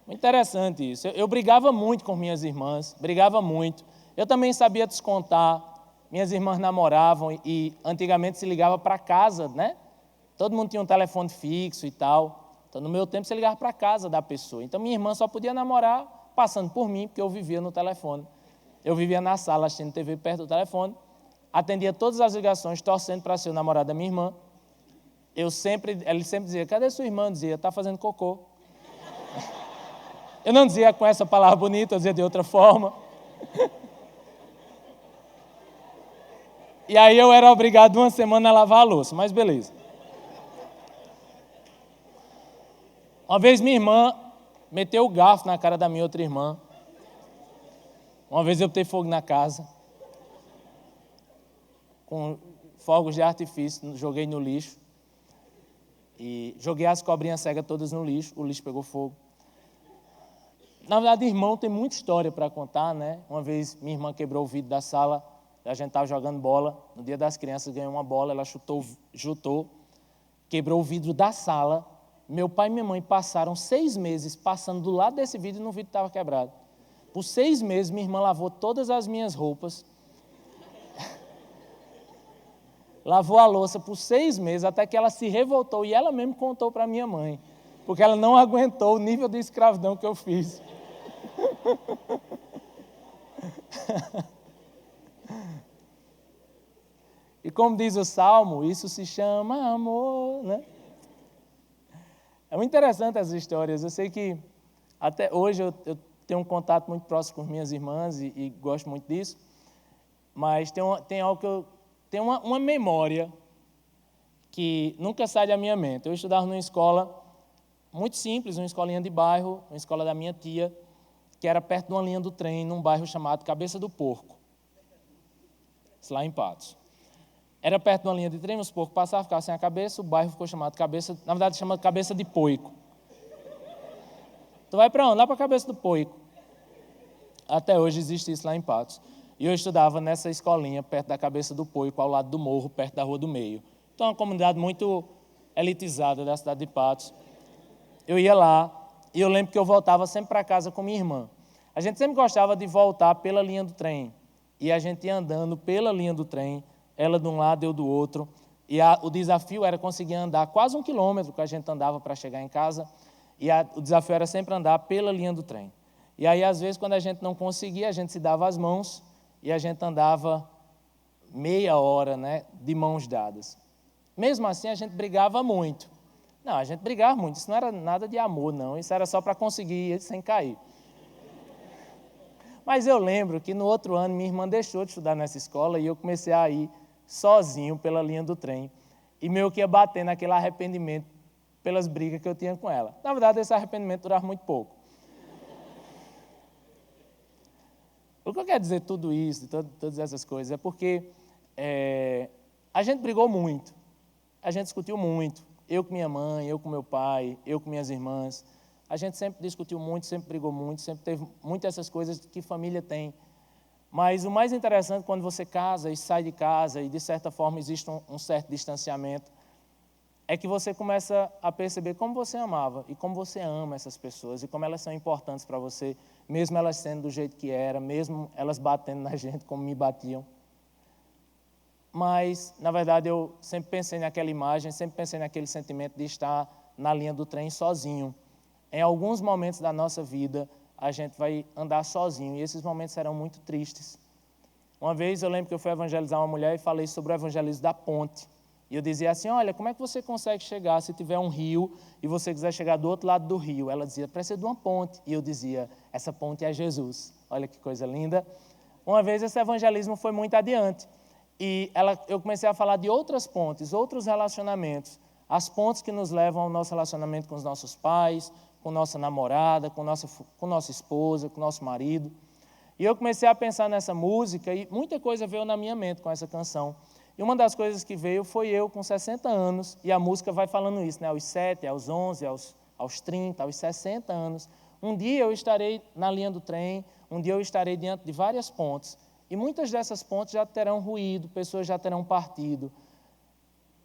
Speaker 1: interessante isso. Eu brigava muito com minhas irmãs, brigava muito. Eu também sabia descontar. Minhas irmãs namoravam e antigamente se ligava para casa, né? Todo mundo tinha um telefone fixo e tal. Então, no meu tempo, você ligava para casa da pessoa. Então, minha irmã só podia namorar passando por mim, porque eu vivia no telefone. Eu vivia na sala assistindo TV perto do telefone. Atendia todas as ligações, torcendo para ser o namorado da minha irmã. Ele sempre dizia: cadê sua irmã? Eu dizia: está fazendo cocô. Eu não dizia com essa palavra bonita, eu dizia de outra forma. E aí eu era obrigado 1 semana a lavar a louça, mas beleza. Uma vez minha irmã meteu o garfo na cara da minha outra irmã. Uma vez eu botei fogo na casa, com fogos de artifício, joguei no lixo. E joguei as cobrinhas cegas todas no lixo, o lixo pegou fogo. Na verdade, irmão tem muita história para contar, né? Uma vez minha irmã quebrou o vidro da sala, a gente estava jogando bola, no dia das crianças ganhou uma bola, ela chutou, quebrou o vidro da sala. Meu pai e minha mãe passaram 6 meses passando do lado desse vidro e no vidro estava quebrado. Por 6 meses, minha irmã lavou todas as minhas roupas, lavou a louça por 6 meses, até que ela se revoltou e ela mesma contou para minha mãe, porque ela não aguentou o nível de escravidão que eu fiz. E como diz o Salmo, isso se chama amor, né? É muito interessante essas histórias. Eu sei que até hoje eu tenho um contato muito próximo com minhas irmãs e gosto muito disso, mas tem algo que eu tenho uma memória que nunca sai da minha mente. Eu estudava numa escola muito simples, uma escolinha de bairro, uma escola da minha tia, que era perto de uma linha do trem, num bairro chamado Cabeça do Porco, lá em Patos. Era perto de uma linha de trem, os porcos passavam, ficavam sem a cabeça, o bairro ficou chamado Cabeça, na verdade chama Cabeça de Poico. Tu vai para onde? Lá para a Cabeça do Poico. Até hoje existe isso lá em Patos. E eu estudava nessa escolinha, perto da Cabeça do Poico, ao lado do morro, perto da Rua do Meio. Então, é uma comunidade muito elitizada da cidade de Patos. Eu ia lá e eu lembro que eu voltava sempre para casa com minha irmã. A gente sempre gostava de voltar pela linha do trem. E a gente ia andando pela linha do trem, ela de um lado, eu do outro. E o desafio era conseguir andar quase 1 quilômetro que a gente andava para chegar em casa. E o desafio era sempre andar pela linha do trem. E aí, às vezes, quando a gente não conseguia, a gente se dava as mãos e a gente andava meia hora, né, de mãos dadas. Mesmo assim, a gente brigava muito. Não, a gente brigava muito. Isso não era nada de amor, não. Isso era só para conseguir ir sem cair. Mas eu lembro que no outro ano minha irmã deixou de estudar nessa escola e eu comecei a ir sozinho pela linha do trem. E meio que ia bater naquele arrependimento pelas brigas que eu tinha com ela. Na verdade, esse arrependimento durava muito pouco. O que eu quero dizer tudo isso, todas essas coisas, é porque a gente brigou muito, a gente discutiu muito. Eu com minha mãe, eu com meu pai, eu com minhas irmãs. A gente sempre discutiu muito, sempre brigou muito, sempre teve muitas essas coisas que família tem. Mas o mais interessante, quando você casa e sai de casa e, de certa forma, existe um certo distanciamento, é que você começa a perceber como você amava e como você ama essas pessoas e como elas são importantes para você, mesmo elas sendo do jeito que era, mesmo elas batendo na gente como me batiam. Mas, na verdade, eu sempre pensei naquela imagem, sempre pensei naquele sentimento de estar na linha do trem sozinho. Em alguns momentos da nossa vida, a gente vai andar sozinho e esses momentos serão muito tristes. Uma vez eu lembro que eu fui evangelizar uma mulher e falei sobre o evangelismo da ponte. E eu dizia assim, olha, como é que você consegue chegar se tiver um rio e você quiser chegar do outro lado do rio? Ela dizia, precisa de uma ponte. E eu dizia, essa ponte é Jesus. Olha que coisa linda. Uma vez esse evangelismo foi muito adiante. E eu comecei a falar de outras pontes, outros relacionamentos. As pontes que nos levam ao nosso relacionamento com os nossos pais, com nossa namorada, com nossa esposa, com nosso marido. E eu comecei a pensar nessa música e muita coisa veio na minha mente com essa canção. E uma das coisas que veio foi eu com 60 anos, e a música vai falando isso, né? Aos 7, aos 11, aos 30, aos 60 anos. Um dia eu estarei na linha do trem, um dia eu estarei diante de várias pontes. E muitas dessas pontes já terão ruído, pessoas já terão partido.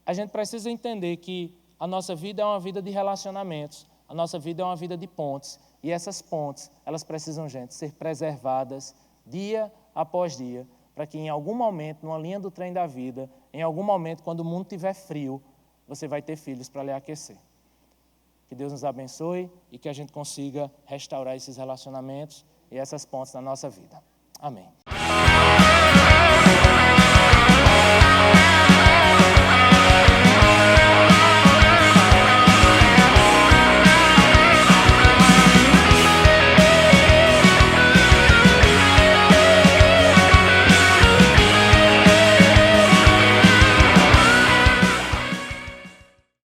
Speaker 1: A gente precisa entender que a nossa vida é uma vida de relacionamentos, a nossa vida é uma vida de pontes. E essas pontes, elas precisam, gente, ser preservadas dia após dia, para que em algum momento, numa linha do trem da vida, em algum momento, quando o mundo estiver frio, você vai ter filhos para lhe aquecer. Que Deus nos abençoe e que a gente consiga restaurar esses relacionamentos e essas pontes na nossa vida. Amém.